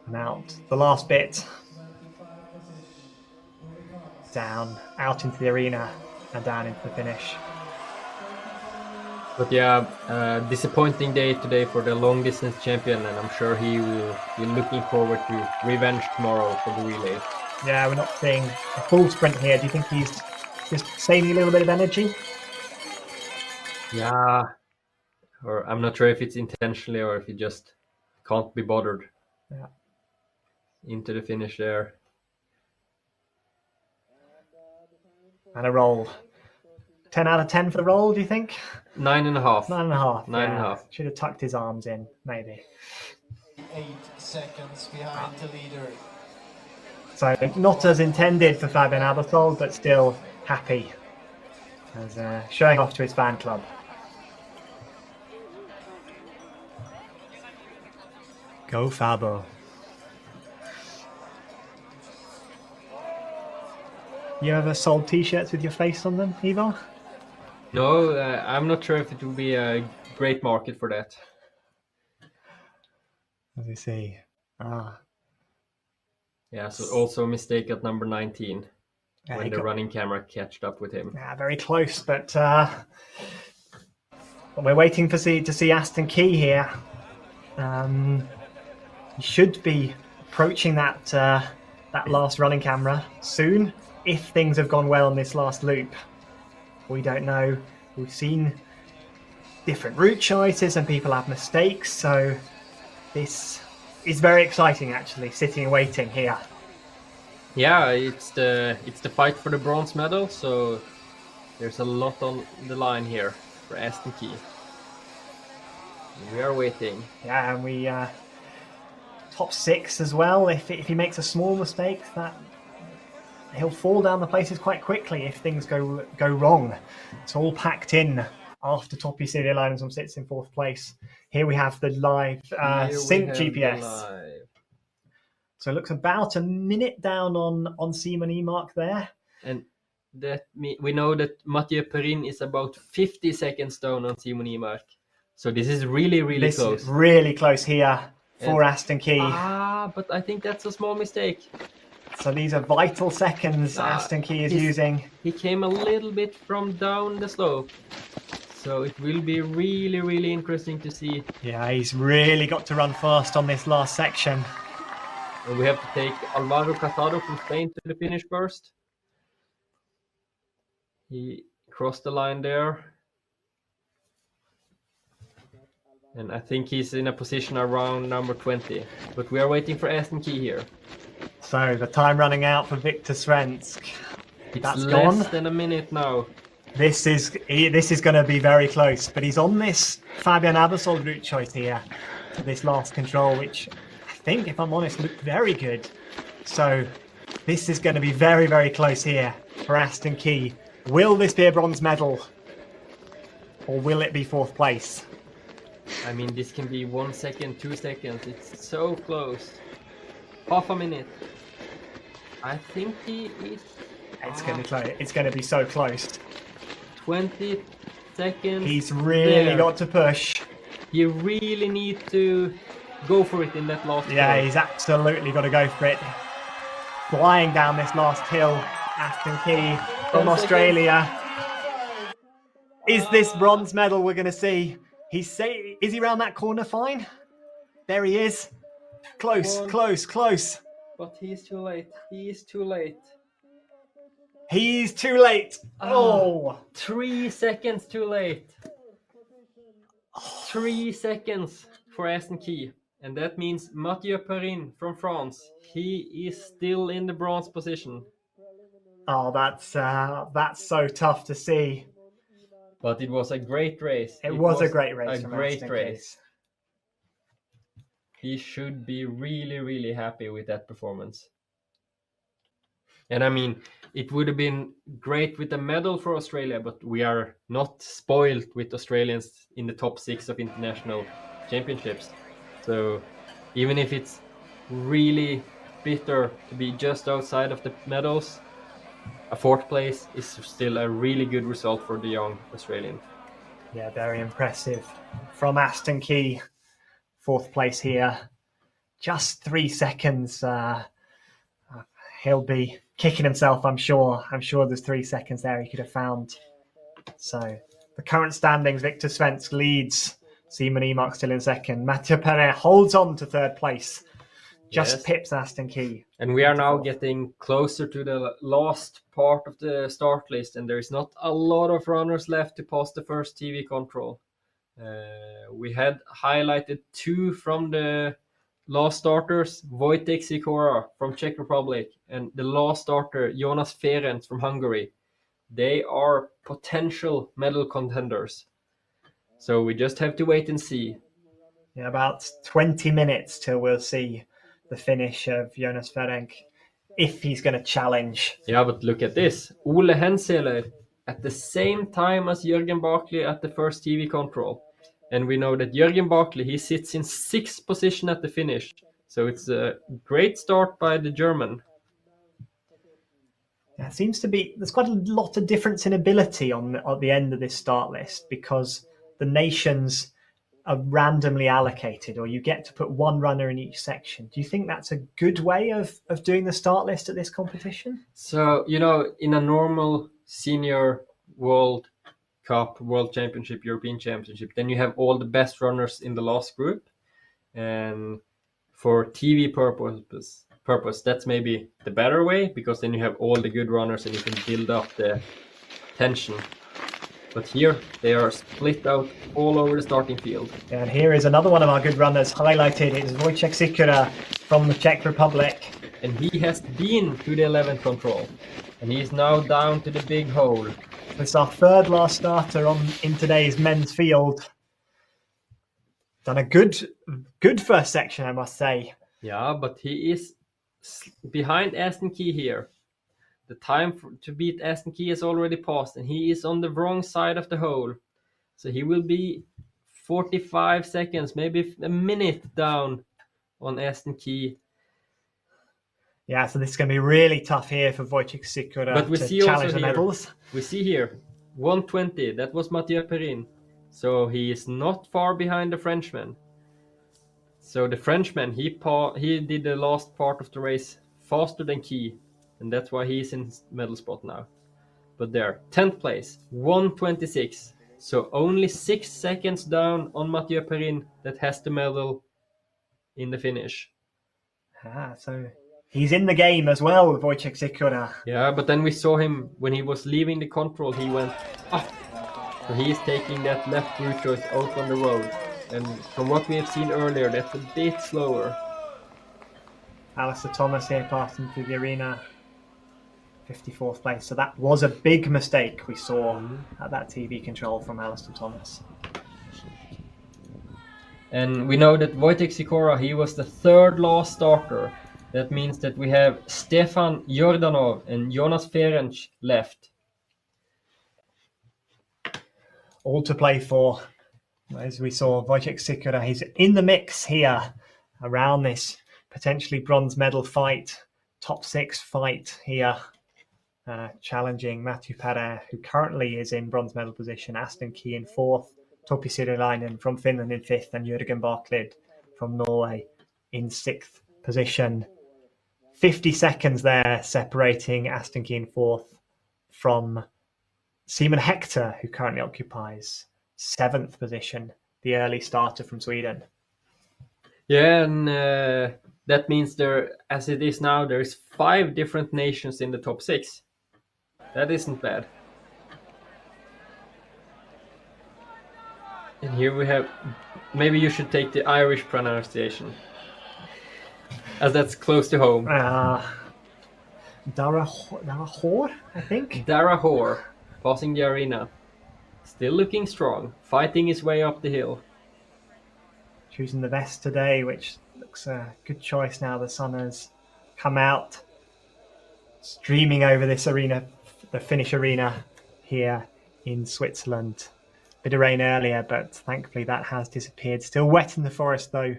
And out the last bit. Down, out into the arena, and down into the finish. But yeah, disappointing day today for the long distance champion, and I'm sure he will be looking forward to revenge tomorrow for the relay. Yeah, we're not seeing a full sprint here. Do you think he's just saving a little bit of energy? Yeah, or I'm not sure if it's intentionally or if he just can't be bothered. Yeah. Into the finish there. And a roll. 10 out of 10 for the roll, do you think? 9.5. 9.5. 9.5. Should have tucked his arms in, maybe. 8 seconds behind the leader. So not as intended for Fabian Abasol, but still happy. As showing off to his fan club. Go Fabo. You ever sold t-shirts with your face on them, Ivar? No, I'm not sure if it will be a great market for that. Let me see. Yeah, so also a mistake at number 19 when the running camera catched up with him. Yeah, very close, but we're waiting to see Aston Key here. He should be approaching that last running camera soon, if things have gone well on this last loop. We don't know. We've seen different route choices and people have mistakes, so this is very exciting actually, sitting and waiting here. Yeah, it's the fight for the bronze medal, so there's a lot on the line here for Aston Key. We are waiting. Yeah, and we top 6 as well. If he makes a small mistake, that he'll fall down the places quite quickly if things go wrong. It's all packed in after Topi Sirjalainen sits in 4th place. Here we have the live sync GPS. So it looks about a minute down on Simon Emark there. And that we know that Mathieu Perrin is about 50 seconds down on Simon Emark. So this is really close. Is really close here for Aston Key. But I think that's a small mistake. So these are vital seconds Aston Key is using. He came a little bit from down the slope. So it will be really interesting to see. Yeah, he's really got to run fast on this last section. And we have to take Alvaro Casado from Spain to the finish first. He crossed the line there. And I think he's in a position around number 20. But we are waiting for Aston Key here. So the time running out for Victor Svensk. That's less than a minute now. This is going to be very close. But he's on this Fabian Abasol route choice here for this last control, which I think, if I'm honest, looked very good. So this is going to be very close here for Aston Key. Will this be a bronze medal? Or will it be 4th place? I mean, this can be 1 second, 2 seconds. It's so close. Half a minute. I think he is. It's going to be close. It's going to be so close. 20 seconds. He's really there. got to push. You really need to go for it in that last Yeah, hill. he's absolutely got to go for it. Flying down this last hill, Aston Key from Australia. Is this bronze medal we're going to see? Is he around that corner fine? There he is. Close, close, close. But he's too late. He is too late. He's too late. Oh. 3 seconds too late. 3 seconds for Aston Key. And that means Mathieu Perrin from France. He is still in the bronze position. Oh, that's so tough to see. But it was a great race. It was a great race. A great race. He should be really, really happy with that performance. And I mean, it would have been great with a medal for Australia, but we are not spoiled with Australians in the top 6 of international championships. So even if it's really bitter to be just outside of the medals, a 4th place is still a really good result for the young Australian. Yeah, very impressive from Aston Key. 4th place here. Just 3 seconds. He'll be kicking himself, I'm sure. I'm sure there's 3 seconds there he could have found. So the current standings, Victor Svensk leads. Simon Emack still in 2nd. Mathieu Perrin holds on to 3rd place. Just pips Aston Key. And we are now getting closer to the last part of the start list, and there is not a lot of runners left to pass the first TV control. We had highlighted 2 from the last starters, Wojtek Sikora from Czech Republic and the last starter, Jonas Ferenc from Hungary. They are potential medal contenders. So we just have to wait and see. Yeah, about 20 minutes till we'll see the finish of Jonas Ferenc, if he's going to challenge. Yeah, but look at this. Ole Henseler at the same time as Jürgen Barkley at the first TV control. And we know that Jürgen Barkley, he sits in 6th position at the finish. So it's a great start by the German. It seems to be, there's quite a lot of difference in ability at the end of this start list, because the nations are randomly allocated, or you get to put 1 runner in each section. Do you think that's a good way of doing the start list at this competition? So, you know, in a normal senior World Cup, World Championship, European Championship, then you have all the best runners in the last group. And for TV purpose, that's maybe the better way, because then you have all the good runners and you can build up the tension. But here they are split out all over the starting field. And here is another one of our good runners highlighted. It's Wojtek Sikora from the Czech Republic. And he has been to the 11th control. And he is now down to the big hole. It's our 3rd last starter in today's men's field. Done a good first section, I must say. Yeah, but he is behind Aston Key here. The time to beat Aston Key has already passed, and he is on the wrong side of the hole. So he will be 45 seconds, maybe a minute down on Aston Key. Yeah, so this is going to be really tough here for Wojtek Sikora to challenge the medals. We see here, 120, that was Mathieu Perrin. So he is not far behind the Frenchman. So the Frenchman, he did the last part of the race faster than Key. And that's why he's in medal spot now. But there, 10th place, 126. So only 6 seconds down on Mathieu Perrin that has the medal in the finish. So he's in the game as well, Wojtek Sikora. Yeah, but then we saw him when he was leaving the control, he went up. So he's taking that left route choice out on the road. And from what we have seen earlier, that's a bit slower. Alistair Thomas here passing through the arena. 54th place. So that was a big mistake we saw at that TV control from Alistair Thomas. And we know that Wojtek Sikora, he was the 3rd last starter. That means that we have Stefan Jordanov and Jonas Ferenc left. All to play for. As we saw, Wojtek Sikora, he's in the mix here around this potentially bronze medal fight top 6 fight here, challenging Matthew Perrin, who currently is in bronze medal position, Aston Key in 4th, Topi Sirulainen from Finland in 5th, and Jürgen Barklid from Norway in 6th position. 50 seconds there separating Aston Key in 4th from Simon Hector, who currently occupies 7th position, the early starter from Sweden. Yeah, and that means there, as it is now, there's 5 different nations in the top 6. That isn't bad. And here we have, maybe you should take the Irish pronunciation, as that's close to home. Darahor, I think. Darahor, passing the arena. Still looking strong, fighting his way up the hill. Choosing the vest today, which looks a good choice now the sun has come out. Streaming over this arena, the Finnish arena here in Switzerland. Bit of rain earlier, but thankfully that has disappeared. Still wet in the forest though,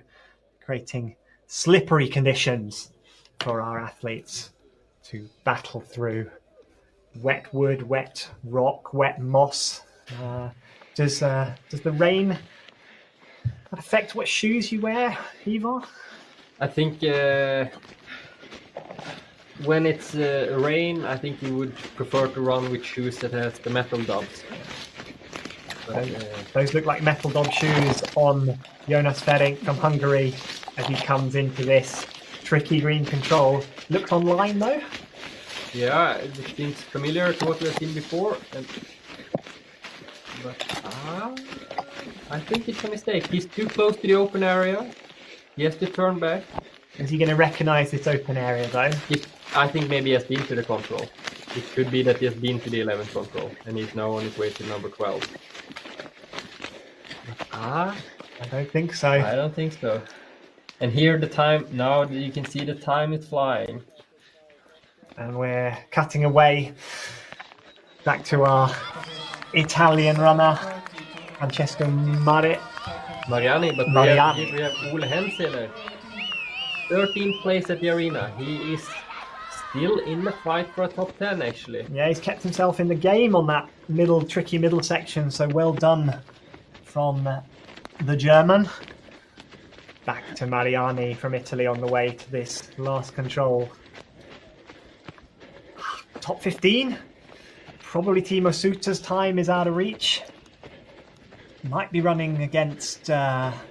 creating slippery conditions for our athletes to battle through. Wet wood, wet rock, wet moss. Does the rain affect what shoes you wear, Ivar? I think when it's rain, I think you would prefer to run with shoes that has the metal dubs. But, those look like metal dog shoes on Jonas Ferring from Hungary as he comes into this tricky green control. Looks online though. Yeah, it seems familiar to what we've seen before. But I think it's a mistake. He's too close to the open area. He has to turn back. Is he going to recognise this open area though? I think maybe he has been to the control. It could be that he has been to the 11th control and he's now on his way to number 12. I don't think so. I don't think so. And here the time, now you can see the time is flying. And we're cutting away back to our Italian runner, Francesco Mariani, but Mariani. We have Ole Hensele. 13th place at the arena. He is still in the fight for a top 10 actually. Yeah, he's kept himself in the game on that tricky middle section, so well done from the German. Back to Mariani from Italy on the way to this last control. Top 15. Probably Timo Suter's time is out of reach. Might be running against Erik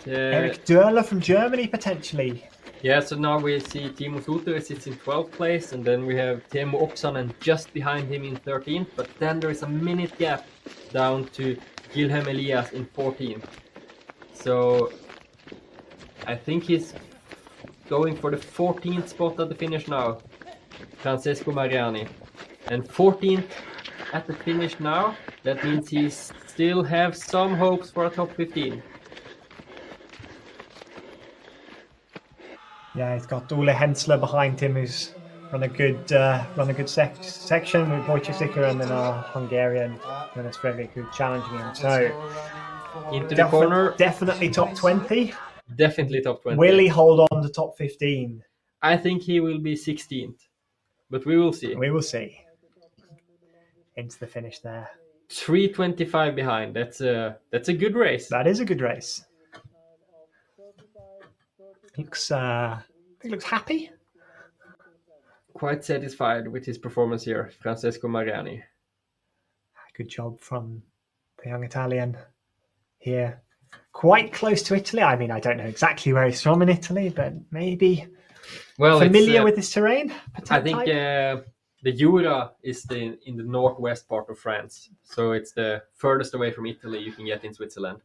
Dörler from Germany potentially. Yeah, so now we see Timo Suter sits in 12th place, and then we have Teemu Oksanen just behind him in 13th, but then there is a minute gap down to Guilherme Elias in 14th. So I think he's going for the 14th spot at the finish now, Francesco Mariani. And 14th at the finish now, that means he still have some hopes for a top 15. Yeah, he's got Ole Hensler behind him, who's run a good section with Wojciech and then our Hungarian Jonas Fredrik, who's challenging him. So into the corner, definitely top 20. Definitely top 20. Will he hold on to top 15? I think he will be 16th, but we will see. We will see. Into the finish there. 3:25 behind. That's a good race. That is a good race. He looks happy. Quite satisfied with his performance here, Francesco Mariani. Good job from the young Italian here. Quite close to Italy. I mean, I don't know exactly where he's from in Italy, but maybe familiar with this terrain. I think the Jura is in the northwest part of France, so it's the furthest away from Italy you can get in Switzerland.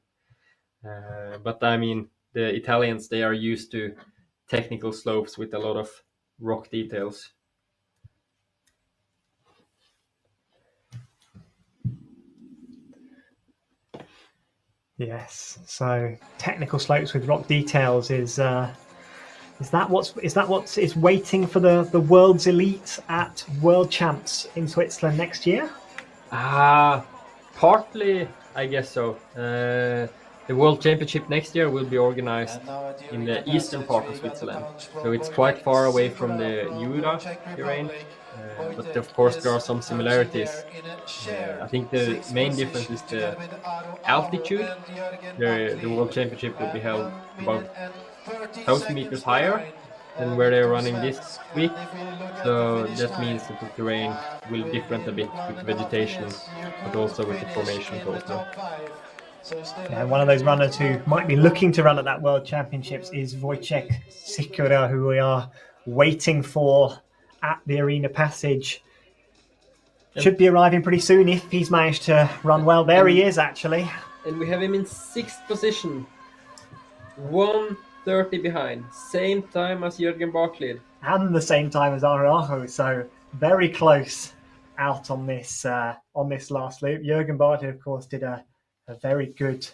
But I mean, the Italians, they are used to technical slopes with a lot of rock details. Yes, so technical slopes with rock details is that what is waiting for the world's elite at World Champs in Switzerland next year? Partly, I guess so. The World Championship next year will be organized And now at in Arena the eastern part of Passage, we got the Switzerland. punch So from it's quite far away from Sikora the from Jura Czech terrain. Republic. But Wojtek of course, there is are some punching similarities. there in a shared I think the sixth main difference position is together the with Aro Aho altitude. and Jürgen The Buckley World Championship will be at held 1 about minute and 30 1,000 seconds meters higher behind than where they're Victor running this Svensk. week. And if we look at the So finish that time, means that the terrain will different a bit with the within 1.5 vegetation, minutes, you but could also with the finish formations in the also. top 5. So still Yeah, have one of those to runners who work might be on looking to run at that World Championships is Wojtek Sikora, who we are waiting for at the Arena Passage. Should be arriving pretty soon if he's managed to run well. There he is, actually. And we have him in 6th position, 1:30 behind, same time as Jürgen Buckley. And the same time as Araho, so very close out on this last loop. Jürgen Barty, of course, did a very good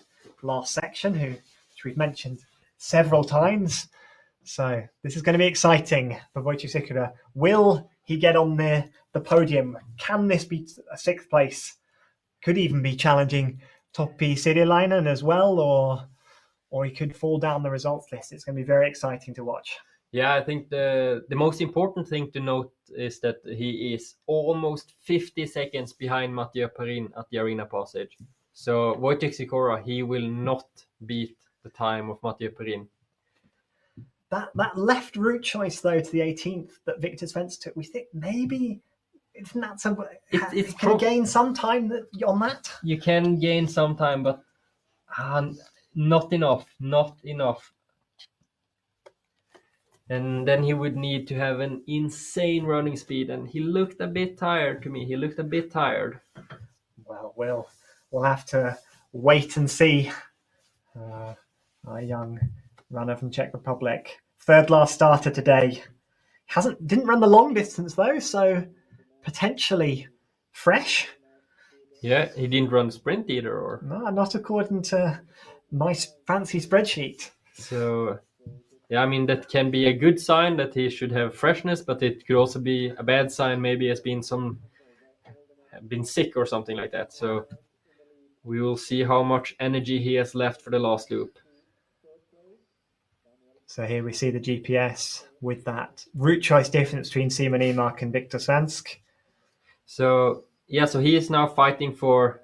last section, which we've mentioned several times. So this is going to be exciting for Wojciech Sikora. Will he get on the podium? Can this be a 6th place? Could even be challenging Topi Sirilainen as well, or he could fall down the results list. It's going to be very exciting to watch. Yeah, I think the most important thing to note is that he is almost 50 seconds behind Mathieu Perrin at the Arena Passage. So Wojciech Sikora, he will not beat the time of Mathieu Perrin. That left route choice, though, to the 18th that Victor Svensk took, we think maybe isn't that some? Can you gain some time on that? You can gain some time, but not enough. Not enough. And then he would need to have an insane running speed, and he looked a bit tired to me. He looked a bit tired. Well, we'll have to wait and see. Our young runner from Czech Republic, 3rd last starter today. Didn't run the long distance though, so potentially fresh. Yeah, he didn't run the sprint either, or no, not according to my fancy spreadsheet. So, yeah, I mean that can be a good sign that he should have freshness, but it could also be a bad sign. Maybe he has been sick or something like that. So we will see how much energy he has left for the last loop. So here we see the GPS with that route choice difference between Simon Emark and Victor Svensk. So yeah, so he is now fighting for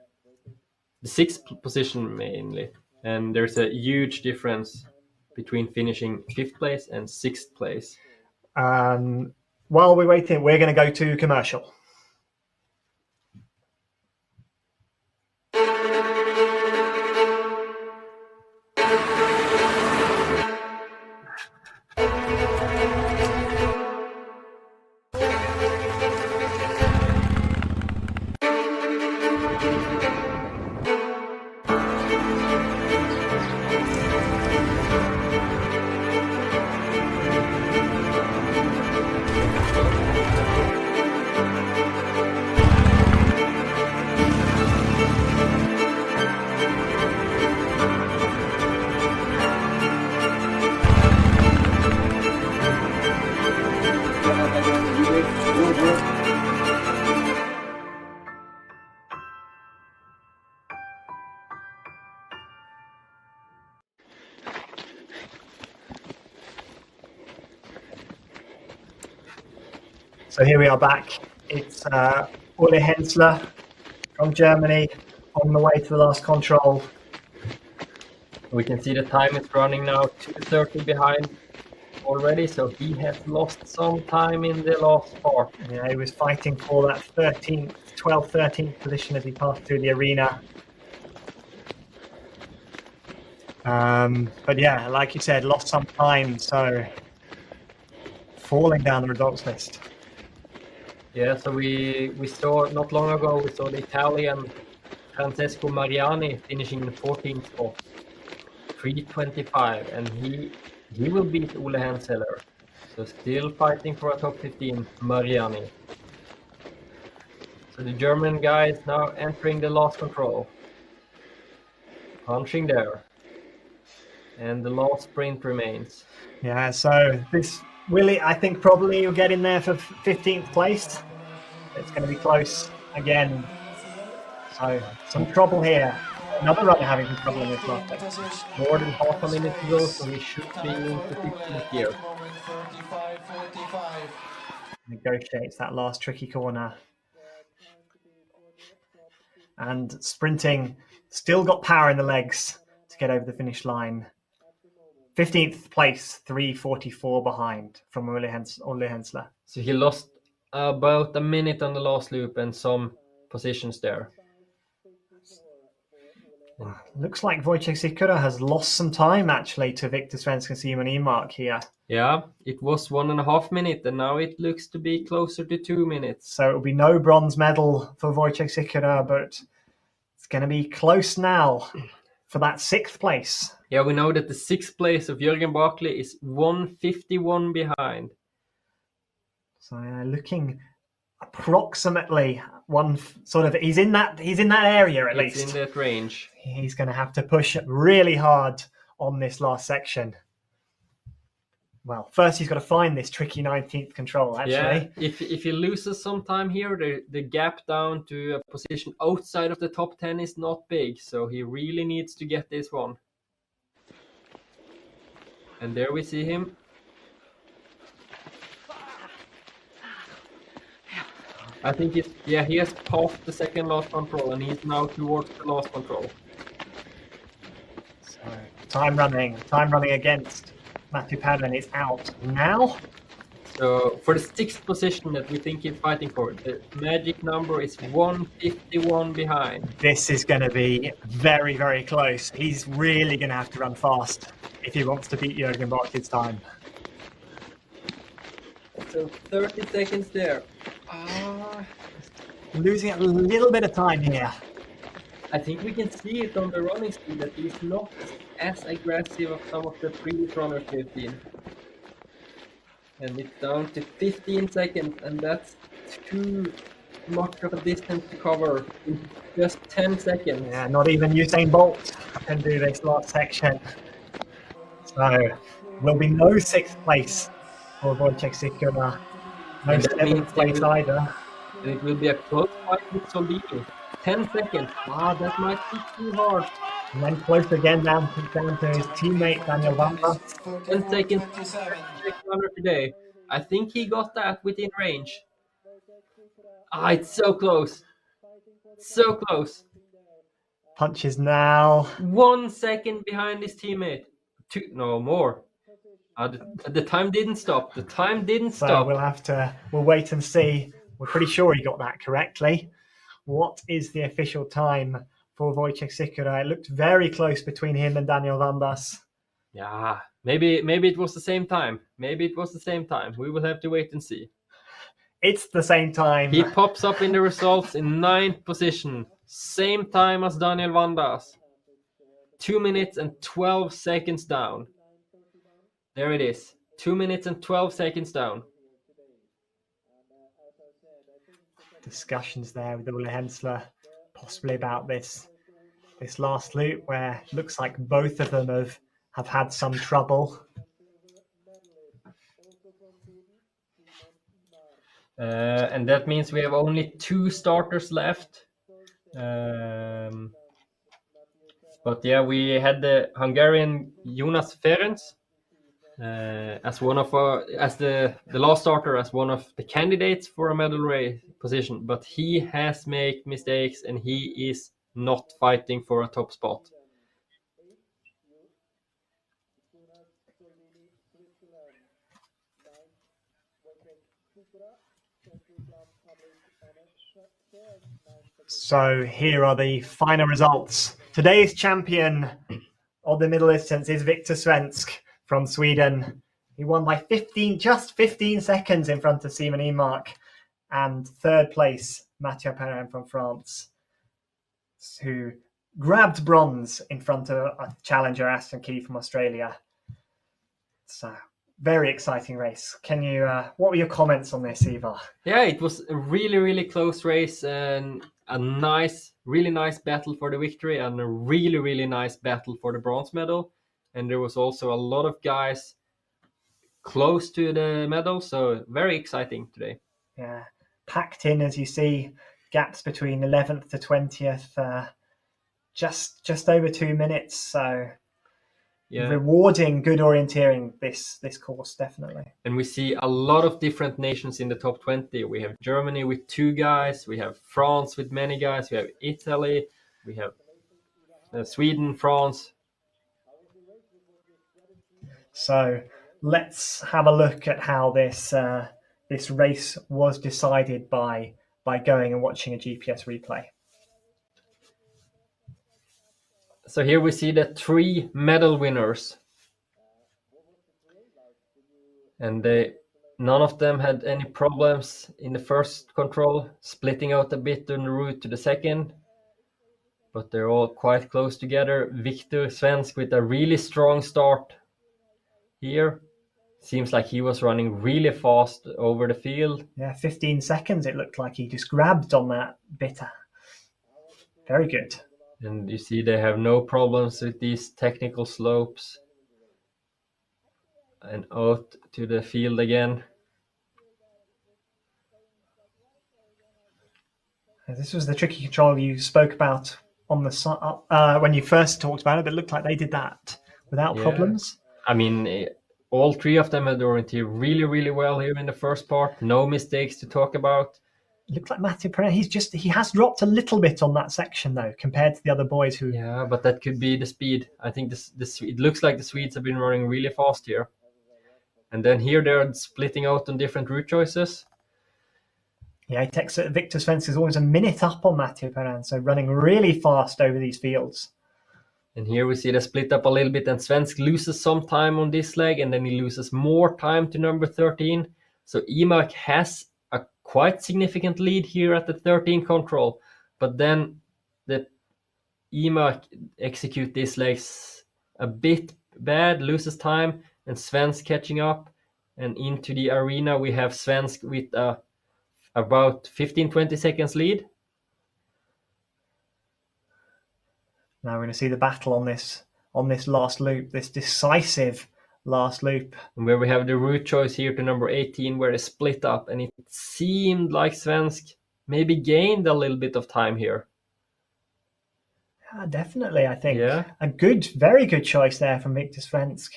the 6th position mainly, and there's a huge difference between finishing 5th place and 6th place. While we're waiting, we're going to go to commercial. So here we are back. It's Ole Hensler from Germany on the way to the last control. We can see the time is running now 2:30 behind already, so he has lost some time in the last part. Yeah, he was fighting for that 12th, 13th position as he passed through the arena. But yeah, like you said, lost some time, so falling down the results list. Yeah, so we saw not long ago, we saw the Italian Francesco Mariani finishing in the 14th spot, 3:25, and he will beat Ole Hensler. So still fighting for a top 15, Mariani. So the German guy is now entering the last control. Punching there. And the last sprint remains. Yeah, so this Willie, I think probably you'll get in there for 15th place. It's going to be close again. So some trouble here. Another runner having some trouble in this last In section. position. More than half a minute to go, so he should be in position here. At the moment, 35-45. Negotiates that last tricky corner. And sprinting, still got power in the legs to get over the finish line. 15th place, 3:44 behind from Ole Hensler. So he lost about a minute on the last loop and some positions there. Looks like Wojciech Sikora has lost some time actually to Victor Svensk and Simon Emark here. Yeah, it was 1.5 minutes, and now it looks to be closer to 2 minutes. So it'll be no bronze medal for Wojciech Sikora, but it's going to be close now for that 6th place. Yeah, we know that the 6th place of Jürgen Barkley is 1:51 behind. So looking approximately he's in that area at least. It's in that range. He's going to have to push really hard on this last section. Well, first he's got to find this tricky 19th control, actually. Yeah, if he loses some time here, the gap down to a position outside of the top 10 is not big, so he really needs to get this one. And there we see him. I think he has passed the second last control, and he's now towards the last control. So time running against Matthew Padden is out now. So for the 6th position that we think he's fighting for, the magic number is 1:51 behind. This is going to be very, very close. He's really going to have to run fast if he wants to beat Jürgen Barkley's time. So 30 seconds there. Losing a little bit of time here. I think we can see it on the running speed that he's not as aggressive as some of the previous runners we've seen. And it's down to 15 seconds, and that's too much of a distance to cover in just 10 seconds. Yeah, not even Usain Bolt can do this last section. So will be no 6th place for Wojciech Sikora. No 7th place either. And it will be a close fight with Soldini. 10 seconds. That might be too hard. And then close again down to his teammate Daniel Vamba. 10 seconds. Runner today. I think he got that within range. It's so close. So close. Punches now. 1 second behind his teammate. More. The time didn't stop. The time didn't stop. We'll wait and see. We're pretty sure he got that correctly. What is the official time for Wojciech Sikora? It looked very close between him and Daniel Vandas. Yeah, maybe it was the same time. We will have to wait and see. It's the same time. He pops up in the results in 9th position. Same time as Daniel Vandas. 2 minutes and 12 seconds down. There it is. 2 minutes and 12 seconds down. Discussions there with Ole Hensler, possibly about this last loop, where it looks like both of them have had some trouble. And that means we have only 2 starters left. But yeah, we had the Hungarian Jonas Ferenc as the last starter, as one of the candidates for a medal race position, but he has made mistakes and he is not fighting for a top spot. So here are the final results. Today's champion of the middle distance is Victor Svensk from Sweden. He won by just 15 seconds in front of Simon Emark. And 3rd place, Mathieu Perrin from France, who grabbed bronze in front of a challenger, Aston Key from Australia. So very exciting race. What were your comments on this, Eva? Yeah, it was a really, really close race and a really nice battle for the victory and a really, really nice battle for the bronze medal. And there was also a lot of guys close to the medal, so very exciting today. Yeah, packed in, as you see, gaps between 11th to 20th. just over 2 minutes. So Yeah. rewarding good orienteering this course, definitely. And we see a lot of different nations in the top 20. We have Germany with 2 guys, we have France with many guys, we have Italy, we have Sweden, France. So let's have a look at how this race was decided by going and watching a GPS replay. So here we see the 3 medal winners. And none of them had any problems in the first control, splitting out a bit on the route to the second. But they're all quite close together. Victor Svensk with a really strong start here. Seems like he was running really fast over the field. Yeah, 15 seconds it looked like he just grabbed on that bitter. Very good. And you see they have no problems with these technical slopes. And out to the field again. This was the tricky control you spoke about on the when you first talked about it. It looked like they did that without problems. I mean, all 3 of them had oriented really, really well here in the first part. No mistakes to talk about. It looked like Mathieu Perrin. He has dropped a little bit on that section though, compared to the other boys who. Yeah, but that could be the speed. I think it looks like the Swedes have been running really fast here. And then here they're splitting out on different route choices. Yeah, he takes it. Victor Svensk is always a minute up on Mathieu Perrin, so running really fast over these fields. And here we see they split up a little bit, and Svensk loses some time on this leg, and then he loses more time to number 13. So Imak has a quite significant lead here at the 13 control, but then the Imak execute these legs a bit bad, loses time, and Svensk catching up. And into the arena we have Svensk with about 15-20 seconds lead. Now we're going to see the battle on this last loop, this decisive last loop. Where we have the route choice here to number 18, where they split up, and it seemed like Svensk maybe gained a little bit of time here. Yeah, definitely, I think. Yeah. A very good choice there from Victor Svensk.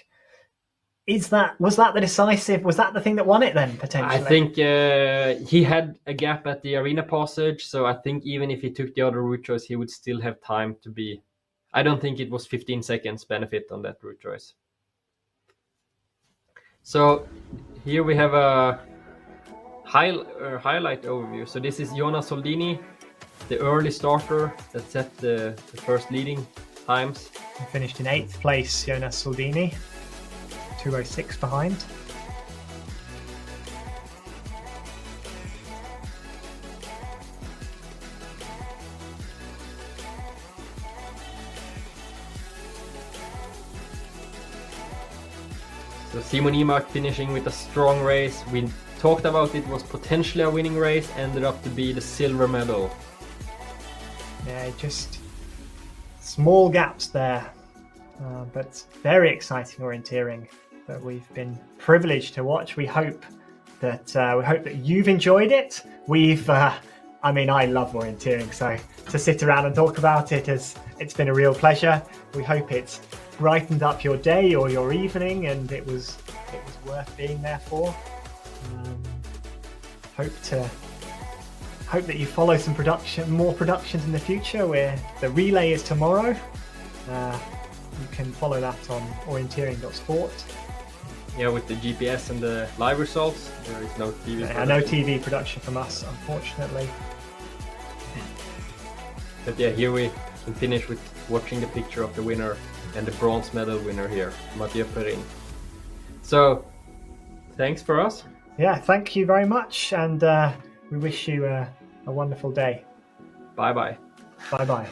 Was that the decisive? Was that the thing that won it then, potentially? I think he had a gap at the arena passage, so I think even if he took the other route choice, he would still have time to be. I don't think it was 15 seconds benefit on that route choice. So here we have a highlight overview. So this is Jonas Soldini, the early starter that set the first leading times. He finished in 8th place, Jonas Soldini. 2:06 behind. So Simon Imak finishing with a strong race. We talked about it was potentially a winning race, ended up to be the silver medal. Yeah, just small gaps there, but very exciting orienteering that we've been privileged to watch. We hope that you've enjoyed it. I love orienteering, so to sit around and talk about it's been a real pleasure. We hope it's brightened up your day or your evening, and it was worth being there for. Hope that you follow more productions in the future, where the relay is tomorrow. You can follow that on orienteering.sport. Yeah, with the GPS and the live results, there is no TV production. No TV production from us, unfortunately. But yeah, here we can finish with watching the picture of the winner and the bronze medal winner here, Mathieu Perrin. So, thanks for us. Yeah, thank you very much, and we wish you a wonderful day. Bye-bye. Bye-bye.